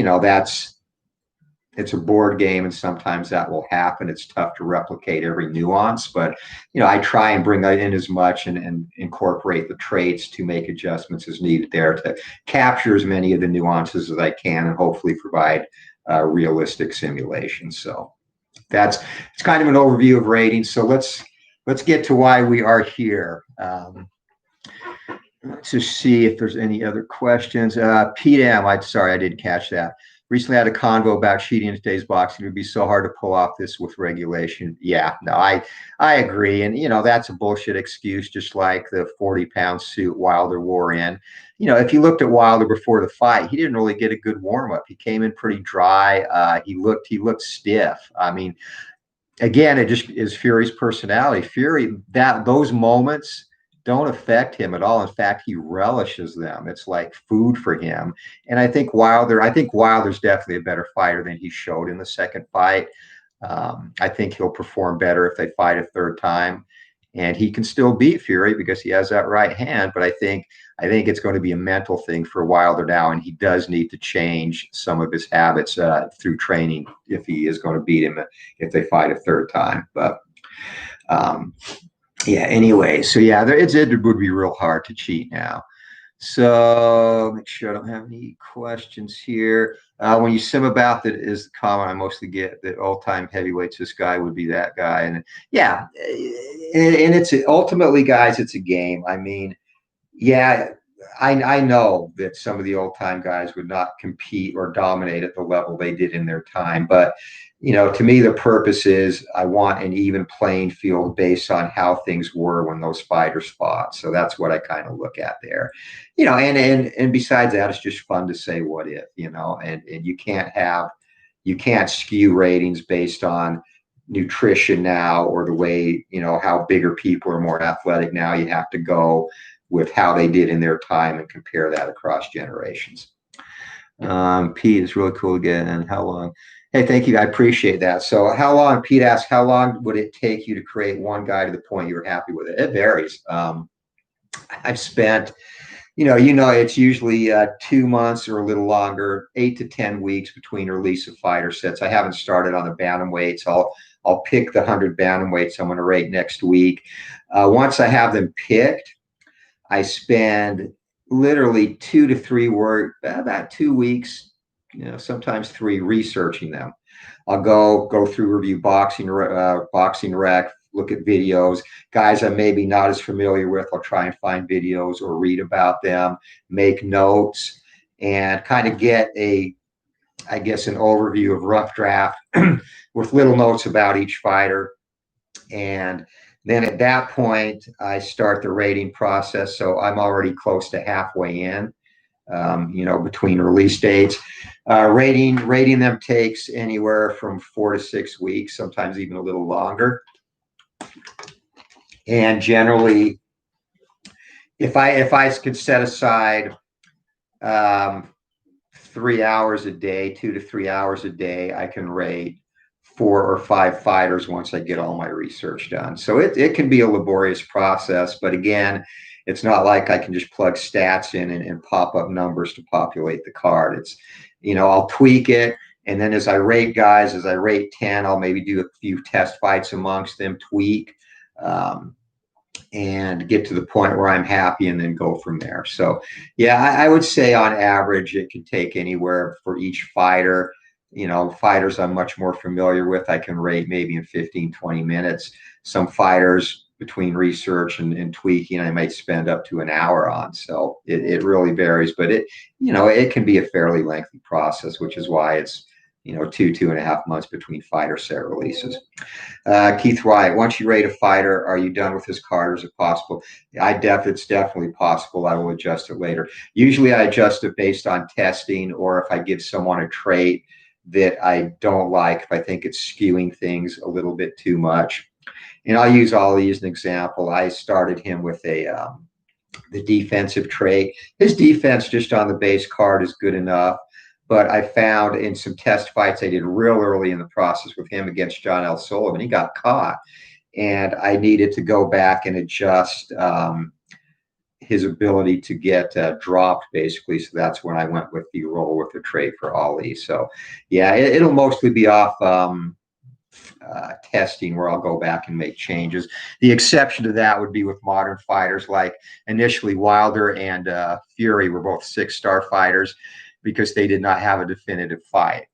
it's a board game, and sometimes that will happen. It's tough to replicate every nuance, but I try and bring that in as much and incorporate the traits to make adjustments as needed there to capture as many of the nuances as I can and hopefully provide realistic simulations. So it's kind of an overview of ratings. So let's get to why we are here. Let's just see if there's any other questions. Pete M, sorry, I didn't catch that. Recently had a convo about cheating in today's boxing. It would be so hard to pull off this with regulation. Yeah, no, I agree. And, that's a bullshit excuse, just like the 40-pound suit Wilder wore in. If you looked at Wilder before the fight, he didn't really get a good warm-up. He came in pretty dry. He looked stiff. I mean, again, it just is Fury's personality. Fury, those moments don't affect him at all. In fact, he relishes them. It's like food for him. And I think Wilder's definitely a better fighter than he showed in the second fight. I think he'll perform better if they fight a third time. And he can still beat Fury because he has that right hand. But I think it's going to be a mental thing for Wilder now, and he does need to change some of his habits through training if he is going to beat him if they fight a third time. But yeah, anyway, so yeah, it would be real hard to cheat now. So make sure I don't have any questions here. When you sim about that is the comment I mostly get, that all-time heavyweights, this guy would be that guy. And yeah, and it's ultimately, guys, it's a game. I mean, yeah, I know that some of the old-time guys would not compete or dominate at the level they did in their time, but to me, the purpose is I want an even playing field based on how things were when those fighters fought. So that's what I kind of look at there. And besides that, it's just fun to say what if, and you can't skew ratings based on nutrition now or the way, how bigger people are more athletic now. You have to go with how they did in their time and compare that across generations. Pete, is really cool again. And how long? Hey, thank you. I appreciate that. So Pete asked, how long would it take you to create one guy to the point you were happy with it? It varies. I've spent, it's usually 2 months or a little longer, 8 to 10 weeks between release of fighter sets. I haven't started on the bantamweights. I'll pick the 100 bantamweights I'm going to rate next week. Once I have them picked, I spend literally 2 to 3 about 2 weeks, sometimes 3, researching them. I'll go through, review boxing rec, look at videos. Guys I'm maybe not as familiar with, I'll try and find videos or read about them, make notes, and kind of get an overview of rough draft with little notes about each fighter. And then at that point, I start the rating process. So I'm already close to halfway in, between release dates. Rating them takes anywhere from 4 to 6 weeks, sometimes even a little longer. And generally, if I could set aside 3 hours a day, 2 to 3 hours a day, I can rate 4 or 5 fighters once I get all my research done. So it can be a laborious process, but again, it's not like I can just plug stats in and pop up numbers to populate the card. It's, I'll tweak it. And then as I rate 10, I'll maybe do a few test fights amongst them, tweak, and get to the point where I'm happy and then go from there. So yeah, I would say on average, it can take anywhere for each fighter. Fighters I'm much more familiar with, I can rate maybe in 15, 20 minutes. Some fighters, between research and tweaking, I might spend up to an hour on. So it really varies, but it can be a fairly lengthy process, which is why it's, 2.5 months between fighter set releases. Keith Wright, once you rate a fighter, are you done with his card, or is it possible? It's definitely possible. I will adjust it later. Usually I adjust it based on testing, or if I give someone a trait that I don't like, if I think it's skewing things a little bit too much. And I'll use Ali as an example. I started him with the defensive trait. His defense just on the base card is good enough, but I found in some test fights I did real early in the process with him against John L. Sullivan, he got caught. and I needed to go back and adjust his ability to get dropped, basically. So that's when I went with the roll with the tray for Ali. So yeah, it'll mostly be off testing where I'll go back and make changes. The exception to that would be with modern fighters, like initially Wilder and Fury were both 6-star fighters because they did not have a definitive fight.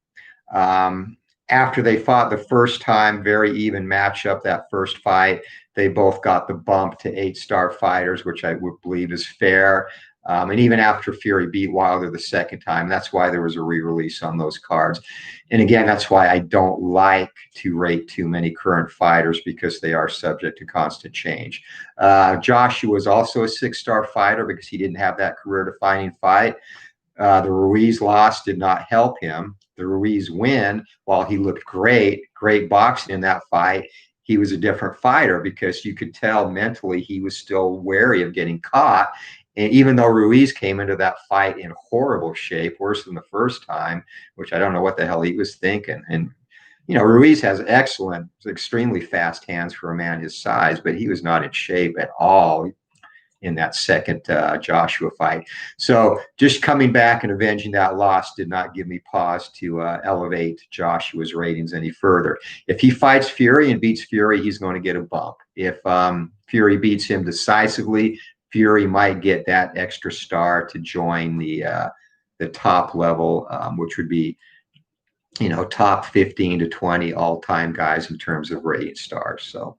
After they fought the first time, very even matchup that first fight, they both got the bump to 8-star fighters, which I would believe is fair. And even after Fury beat Wilder the second time, that's why there was a re-release on those cards. And again, that's why I don't like to rate too many current fighters, because they are subject to constant change. Joshua was also a 6-star fighter because he didn't have that career-defining fight. The Ruiz loss did not help him. The Ruiz win, while he looked great boxing in that fight, he was a different fighter because you could tell mentally he was still wary of getting caught. And even though Ruiz came into that fight in horrible shape, worse than the first time, which I don't know what the hell he was thinking. And, you know, Ruiz has excellent, extremely fast hands for a man his size, but he was not in shape at all in that second Joshua fight. So just coming back and avenging that loss did not give me pause to elevate Joshua's ratings any further. If he fights Fury and beats Fury, he's going to get a bump. If Fury beats him decisively, Fury might get that extra star to join the top level, which would be, you know, top 15 to 20 all-time guys in terms of rating stars. So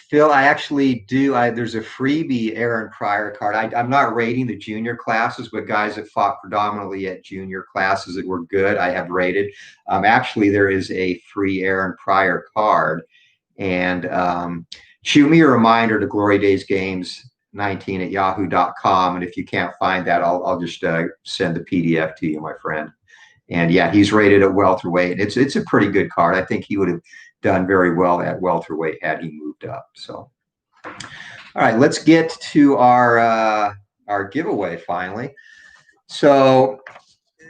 Phil, I actually do. There's a freebie Aaron Pryor card. I'm not rating the junior classes, but guys that fought predominantly at junior classes that were good, I have rated. Actually, there is a free Aaron Pryor card. And shoot me a reminder to Glory Days Games 19 at yahoo.com. And if you can't find that, I'll just send the PDF to you, my friend. And yeah, he's rated at welterweight. It's a pretty good card. I think he would have done very well at welterweight had he moved up. So, all right, let's get to our giveaway finally. So,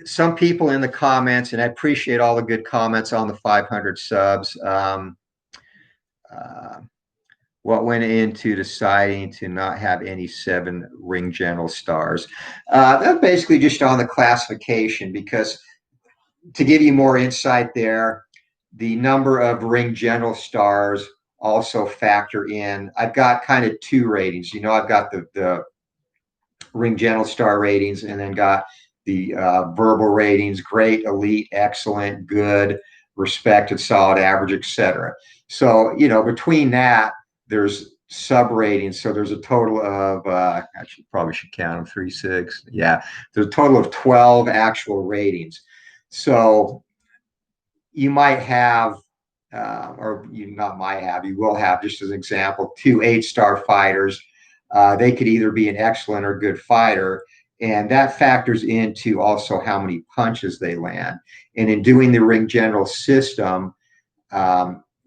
some people in the comments, and I appreciate all the good comments on the 500 subs. What went into deciding to not have any 7 ring general stars? That's basically just on the classification, because to give you more insight there, the number of ring general stars also factor in. I've got kind of 2 ratings. You know, I've got the ring general star ratings, and then got the verbal ratings: great, elite, excellent, good, respected, solid, average, etc. So, you know, between that, there's sub ratings. So there's a total of, actually probably should count them, 3, 6. Yeah. There's a total of 12 actual ratings. So you might have, or you not might have, you will have, just as an example, 2 8-star fighters. They could either be an excellent or good fighter. And that factors into also how many punches they land. And in doing the ring general system,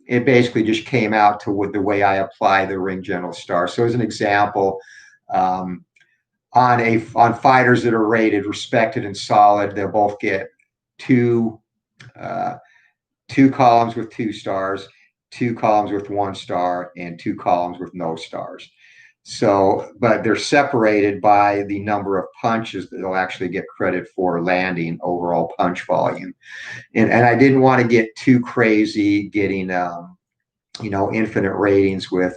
it basically just came out to with the way I apply the ring general star. So as an example, on fighters that are rated respected and solid, they'll both get 2 columns with 2 stars, 2 columns with 1 star, and 2 columns with no stars. So, but they're separated by the number of punches that they'll actually get credit for landing, overall punch volume. And I didn't want to get too crazy getting, you know, infinite ratings with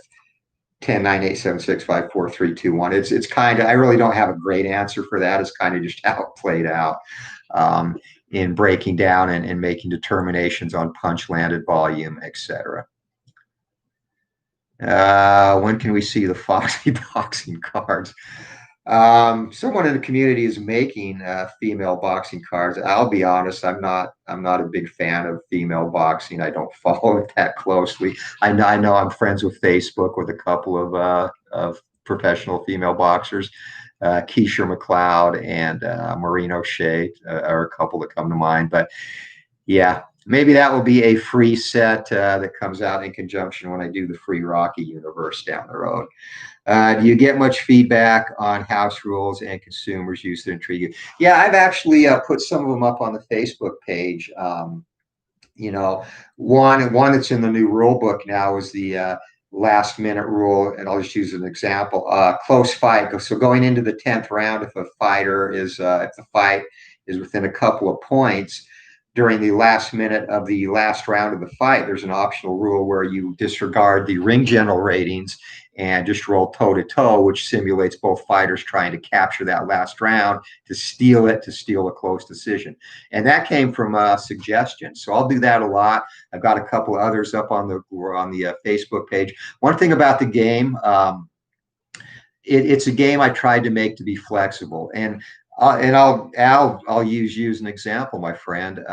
10, 9, 8, 7, 6, 5, 4, 3, 2, 1. It's kind of, I really don't have a great answer for that. It's kind of just how it played out in breaking down and making determinations on punch landed volume, etc. When can we see the Foxy boxing cards? Someone in the community is making female boxing cards. I'll be honest, I'm not a big fan of female boxing. I don't follow it that closely. I know I'm friends with Facebook with a couple of professional female boxers. Keisha McLeod and Maureen O'Shea are a couple that come to mind. But yeah, maybe that will be a free set that comes out in conjunction when I do the free Rocky universe down the road. Do you get much feedback on house rules and consumers use that intrigue you? Yeah, I've actually put some of them up on the Facebook page. You know, one that's in the new rule book now is the last minute rule, and I'll just use an example. Close fight. So going into the 10th round, if a fighter is if the fight is within a couple of points during the last minute of the last round of the fight, there's an optional rule where you disregard the ring general ratings and just roll toe to toe, which simulates both fighters trying to capture that last round to steal it, to steal a close decision. And that came from a suggestion. So I'll do that a lot. I've got a couple of others up on the Facebook page. One thing about the game, it's a game I tried to make to be flexible, and I'll use you as an example, my friend.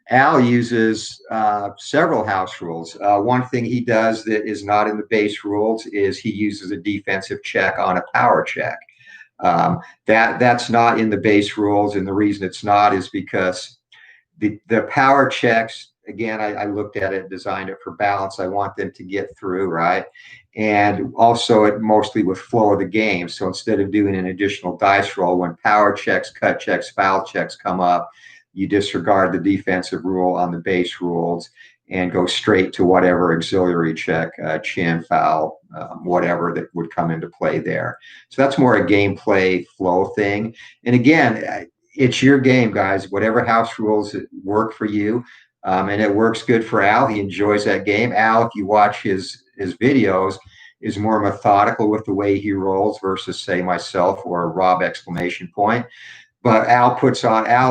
Al uses several house rules. One thing he does that is not in the base rules is he uses a defensive check on a power check. That's not in the base rules, and the reason it's not is because the power checks, again, I looked at it, designed it for balance. I want them to get through, right? And also it mostly with flow of the game. So instead of doing an additional dice roll, when power checks, cut checks, foul checks come up, you disregard the defensive rule on the base rules and go straight to whatever auxiliary check, chin, foul, whatever that would come into play there. So that's more a gameplay flow thing. And again, it's your game, guys. Whatever house rules work for you, and it works good for Al. He enjoys that game. Al, if you watch his videos, is more methodical with the way he rolls versus, say, myself or Rob exclamation point. But Al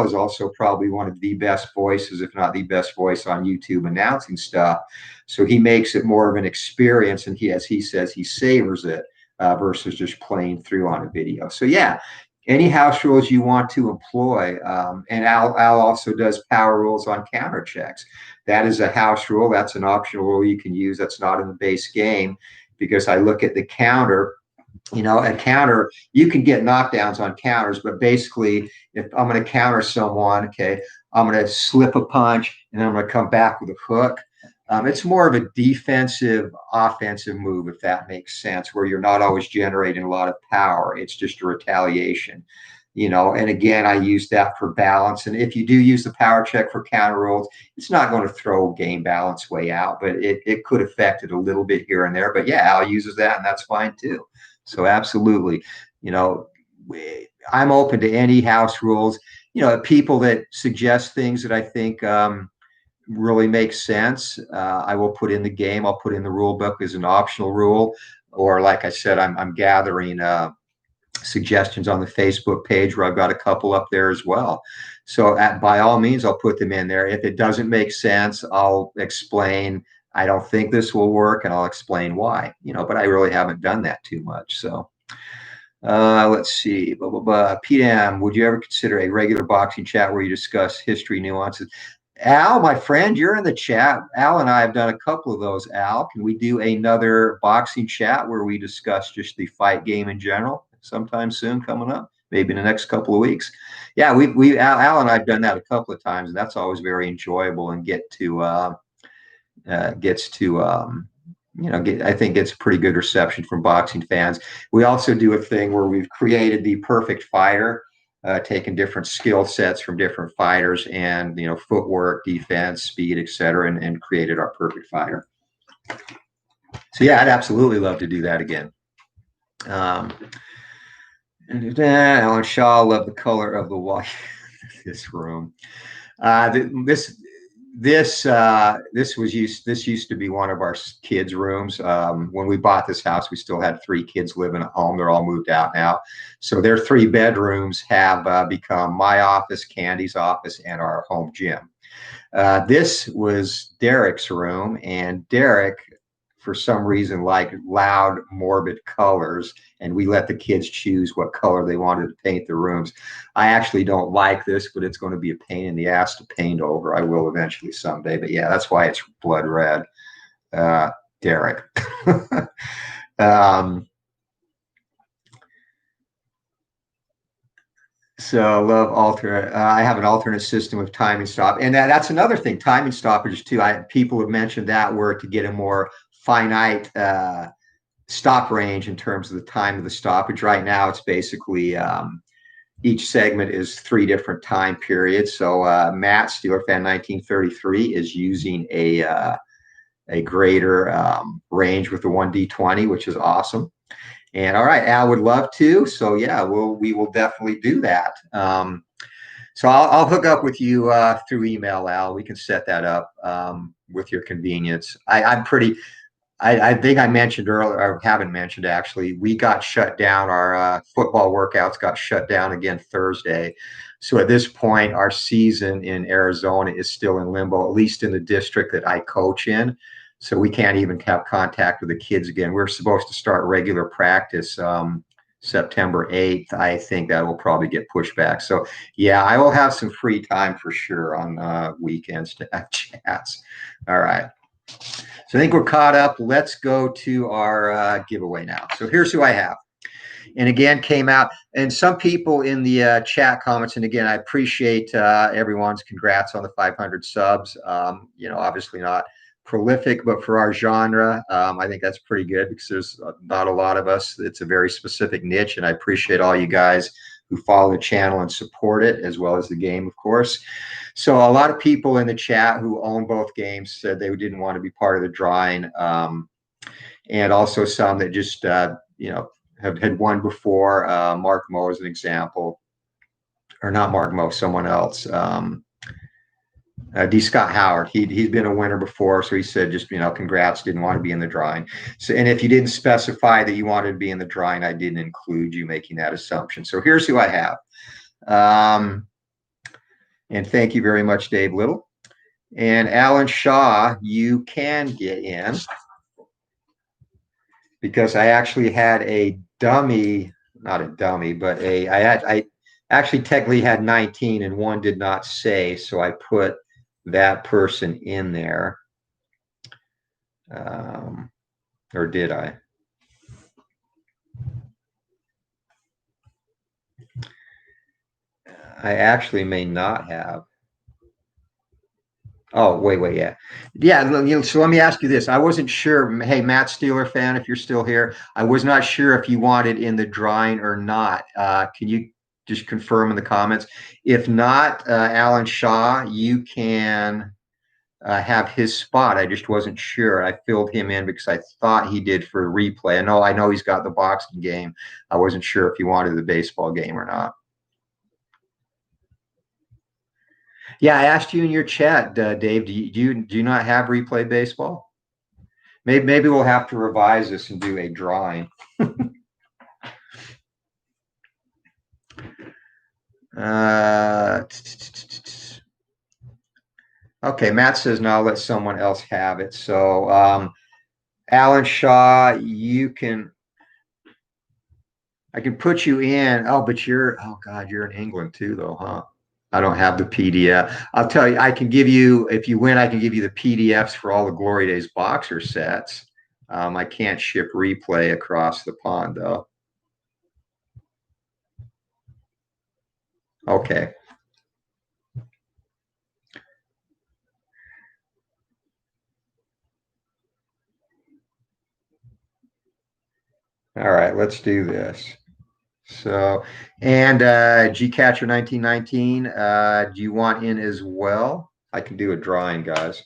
is also probably one of the best voices, if not the best voice on YouTube announcing stuff. So he makes it more of an experience, and as he says, he savors it versus just playing through on a video. So yeah, any house rules you want to employ, and Al also does power rules on counter checks. That is a house rule. That's an optional rule you can use. That's not in the base game, because I look at the counter. A counter, you can get knockdowns on counters, but basically, if I'm going to counter someone, okay, I'm going to slip a punch and then I'm going to come back with a hook. It's more of a defensive, offensive move, if that makes sense, where you're not always generating a lot of power. It's just a retaliation. And again, I use that for balance. And if you do use the power check for counter rolls, it's not going to throw game balance way out, but it could affect it a little bit here and there. But yeah, Al uses that, and that's fine too. So absolutely, I'm open to any house rules. People that suggest things that I think really make sense, I will put in the game. I'll put in the rule book as an optional rule, or like I said, I'm gathering suggestions on the Facebook page where I've got a couple up there as well. So by all means, I'll put them in there. If it doesn't make sense, I'll explain, I don't think this will work, and I'll explain why, but I really haven't done that too much. So let's see, blah, blah, blah. PM, would you ever consider a regular boxing chat where you discuss history nuances? Al, my friend, you're in the chat. Al and I have done a couple of those. Al, can we do another boxing chat where we discuss just the fight game in general sometime soon coming up? Maybe in the next couple of weeks. Yeah, Al and I've done that a couple of times, and that's always very enjoyable, and I think it's pretty good reception from boxing fans. We also do a thing where we've created the perfect fighter, taking different skill sets from different fighters and, footwork, defense, speed, etc., and created our perfect fighter. So yeah, I'd absolutely love to do that again. Alan Shaw, love the color of the wall. This room. This used to be one of our kids' rooms. When we bought this house, we still had 3 kids living at home. They're all moved out now. So their 3 bedrooms have become my office, Candy's office, and our home gym. This was Derek's room, and Derek, for some reason, liked loud, morbid colors, and we let the kids choose what color they wanted to paint the rooms. I actually don't like this, but it's going to be a pain in the ass to paint over. I will eventually someday, but yeah, that's why it's blood red. Derek. So I love alternate. I have an alternate system of timing stop, and that's another thing. Timing stoppages too. People have mentioned that where to get a more finite stop range in terms of the time of the stoppage. Right now, it's basically each segment is 3 different time periods. So Matt, Steeler fan 1933, is using a greater range with the 1D20, which is awesome. And all right, Al would love to. So yeah, we will definitely do that. So I'll hook up with you through email, Al. We can set that up with your convenience. I'm pretty. I think I mentioned earlier, or haven't mentioned actually, we got shut down. Our football workouts got shut down again Thursday. So at this point, our season in Arizona is still in limbo, at least in the district that I coach in. So we can't even have contact with the kids again. We're supposed to start regular practice September 8th. I think that will probably get pushed back. So yeah, I will have some free time for sure on weekends to have chats. All right. So I think we're caught up. Let's go to our giveaway now. So here's who I have. And again, came out, and some people in the chat comments, and again, I appreciate everyone's congrats on the 500 subs. Obviously not prolific, but for our genre, I think that's pretty good because there's not a lot of us. It's a very specific niche, and I appreciate all you guys who follow the channel and support it, as well as the game, of course. So a lot of people in the chat who own both games said they didn't want to be part of the drawing, and also some that just had won before. Mark Moe is an example, or not Mark Moe, someone else. D. Scott Howard, he's been a winner before, so he said just congrats, didn't want to be in the drawing. So, and if you didn't specify that you wanted to be in the drawing, I didn't include you making that assumption. So here's who I have. And thank you very much, Dave Little. And Alan Shaw, you can get in because I actually had a dummy, not a dummy, but I actually technically had 19 and one did not say, so I put that person in there. Or did I? I actually may not have. Oh, wait, yeah. Yeah, so let me ask you this. I wasn't sure. Hey, Matt Steeler fan, if you're still here, I was not sure if you wanted in the drawing or not. Can you just confirm in the comments? If not, Alan Shaw, you can have his spot. I just wasn't sure. I filled him in because I thought he did for replay. I know he's got the boxing game. I wasn't sure if he wanted the baseball game or not. Yeah, I asked you in your chat, Dave. Do you not have replay baseball? Maybe we'll have to revise this and do a drawing. Okay, Matt says now let someone else have it. So Alan Shaw, I can put you in. Oh, but you're in England too, though, huh? I don't have the PDF. I'll tell you, I can give you, if you win, I can give you the PDFs for all the Glory Days boxer sets. I can't ship replay across the pond, though. Okay. All right, let's do this. So, and G-Catcher 1919, do you want in as well? I can do a drawing, guys.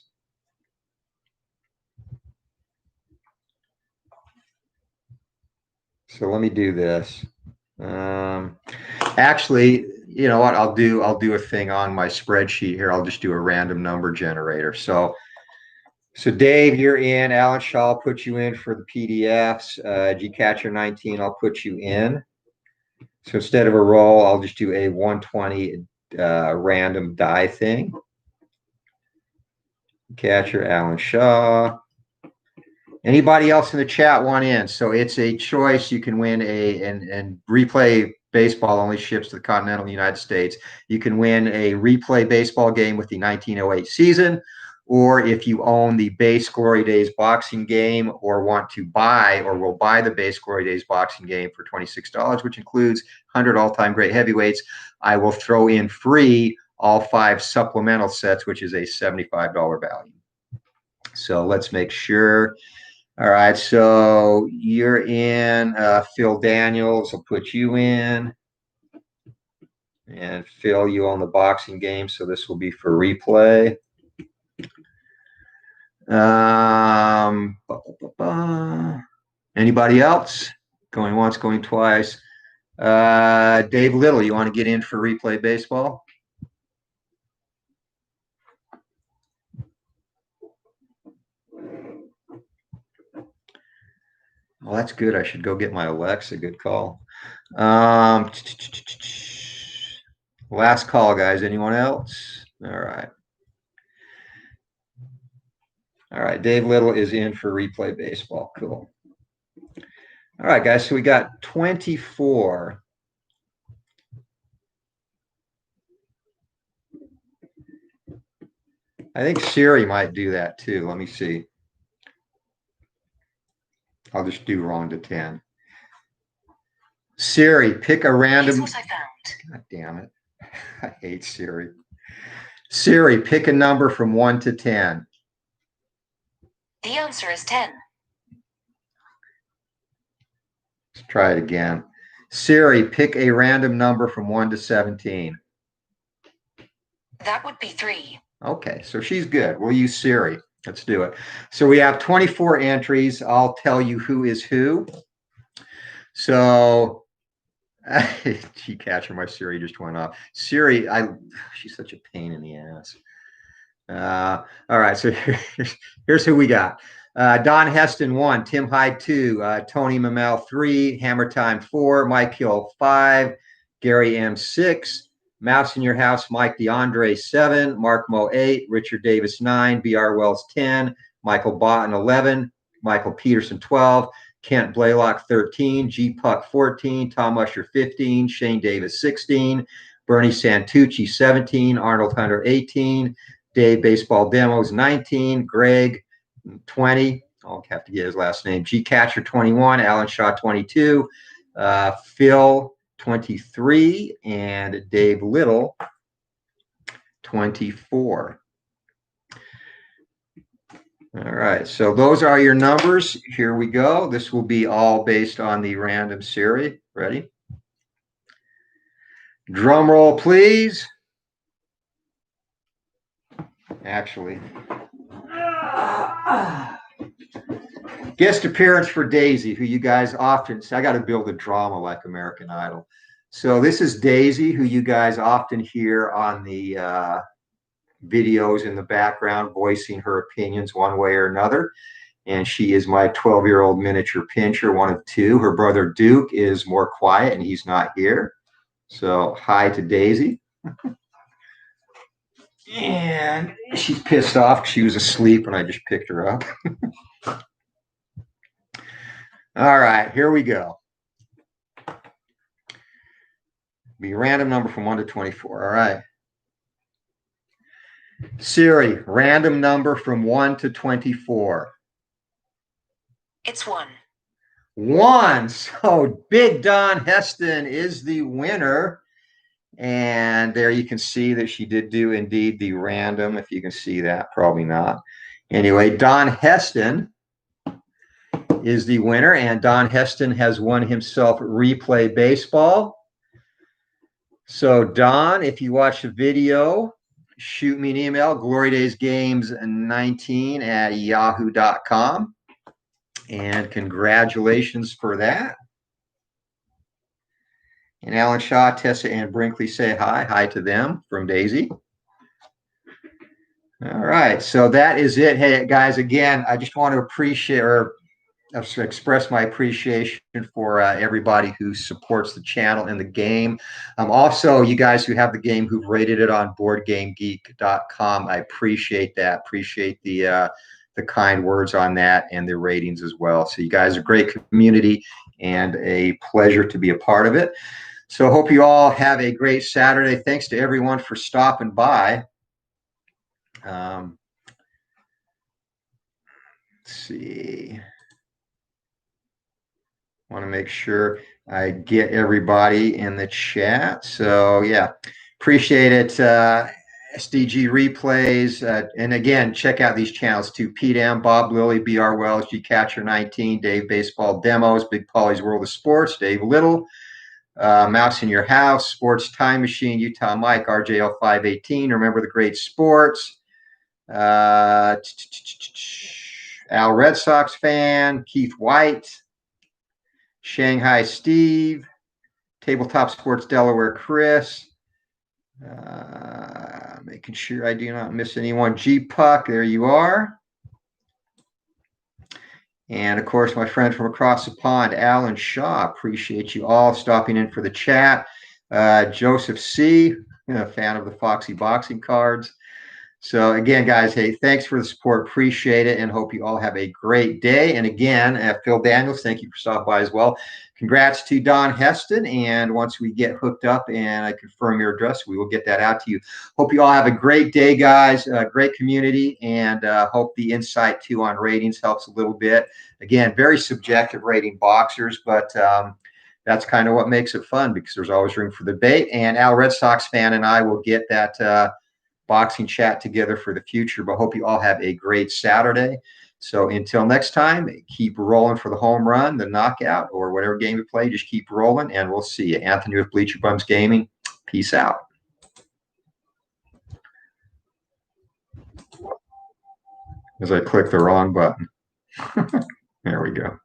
So let me do this. Actually, you know what? I'll do a thing on my spreadsheet here. I'll just do a random number generator. So Dave, you're in. Alan Shaw, I'll put you in for the PDFs. Gcatcher 19, I'll put you in. So instead of a roll, I'll just do a 120 random die thing. Catcher, Alan Shaw. Anybody else in the chat want in? So it's a choice. You can win and replay baseball only ships to the continental United States. You can win a replay baseball game with the 1908 season, or if you own the base Glory Days boxing game or want to buy or will buy the base Glory Days boxing game for $26, which includes 100 all-time great heavyweights, I will throw in free all 5 supplemental sets, which is a $75 value. So let's make sure. All right, so you're in. Phil Daniels, I'll put you in. And Phil, you own the boxing game, so this will be for replay. Anybody else? Going once, going twice. Dave Little, you want to get in for replay baseball? Well, that's good. I should go get my Alexa. Good call. Last call, guys. Anyone else? All right. All right. Dave Little is in for replay baseball. Cool. All right, guys. So we got 24. I think Siri might do that too. Let me see. I'll just do wrong to 10. Siri, pick a random. Here's what I found. God damn it. I hate Siri. Siri, pick a number from 1 to 10. The answer is 10. Let's try it again. Siri, pick a random number from 1 to 17. That would be 3. Okay, so she's good. We'll use Siri. Let's do it. So we have 24 entries. I'll tell you who is who. So, gee, catcher, my Siri just went off. Siri, she's such a pain in the ass. All right, so here's who we got. Don Heston 1, Tim Hyde 2, Tony Mamel 3, Hammer Time 4, Mike Hill 5, Gary M 6, Mouse in Your House, Mike DeAndre 7, Mark Mo 8, Richard Davis 9, BR Wells 10, Michael Boughton 11, Michael Peterson 12, Kent Blaylock 13, G Puck 14, Tom Usher 15, Shane Davis 16, Bernie Santucci 17, Arnold Hunter 18, Dave Baseball Demos 19, Greg 20. I'll have to get his last name. G Catcher 21, Alan Shaw 22, Phil 23, and Dave Little 24. All right, so those are your numbers. Here we go. This will be all based on the random Siri. Ready? Drum roll, please. Actually, guest appearance for Daisy, who you guys often say, I got to build a drama like American Idol. So this is Daisy, who you guys often hear on the videos in the background, voicing her opinions one way or another. And she is my 12-year-old miniature pincher, one of two. Her brother Duke is more quiet, and he's not here. So hi to Daisy. And she's pissed off. She was asleep when I just picked her up. All right, here we go. Be a random number from 1 to 24. All right. Siri, random number from 1 to 24. It's 1. 1. So Big Don Heston is the winner. And there you can see that she did do indeed the random. If you can see that, probably not. Anyway, Don Heston is the winner, and Don Heston has won himself replay baseball. So Don, if you watch the video, shoot me an email, glorydaysgames19@yahoo.com. And congratulations for that. And Alan Shaw, Tessa, and Brinkley say hi. Hi to them from Daisy. All right, so that is it. Hey, guys, again, I just want to appreciate or express my appreciation for everybody who supports the channel and the game. Also, you guys who have the game who've rated it on BoardGameGeek.com, I appreciate that. Appreciate the kind words on that and the ratings as well. So you guys are a great community and a pleasure to be a part of it. So I hope you all have a great Saturday. Thanks to everyone for stopping by. Let's see. Want to make sure I get everybody in the chat. So yeah, appreciate it. SDG replays. And again, check out these channels too. Pete M, Bob Lilly, BR Wells, G Catcher 19, Dave Baseball Demos, Big Polly's World of Sports, Dave Little, Mouse in Your House, Sports Time Machine, Utah Mike, RJL 518. Remember the Great Sports. Al Red Sox fan, Keith White, Shanghai Steve, Tabletop Sports Delaware Chris. Making sure I do not miss anyone. G Puck, there you are. And of course, my friend from across the pond, Alan Shaw. Appreciate you all stopping in for the chat. Joseph C., a fan of the Foxy Boxing cards. So again, guys, hey, thanks for the support. Appreciate it, and hope you all have a great day. And again, Phil Daniels, thank you for stopping by as well. Congrats to Don Heston. And once we get hooked up and I confirm your address, we will get that out to you. Hope you all have a great day, guys. Great community, and hope the insight too on ratings helps a little bit. Again, very subjective rating boxers, but that's kind of what makes it fun because there's always room for debate. And Al Red Sox fan and I will get that boxing chat together for the future, but hope you all have a great Saturday. So until next time, keep rolling for the home run, the knockout, or whatever game you play. Just keep rolling, and we'll see you. Anthony with Bleacher Bums Gaming. Peace out. As I click the wrong button. There we go.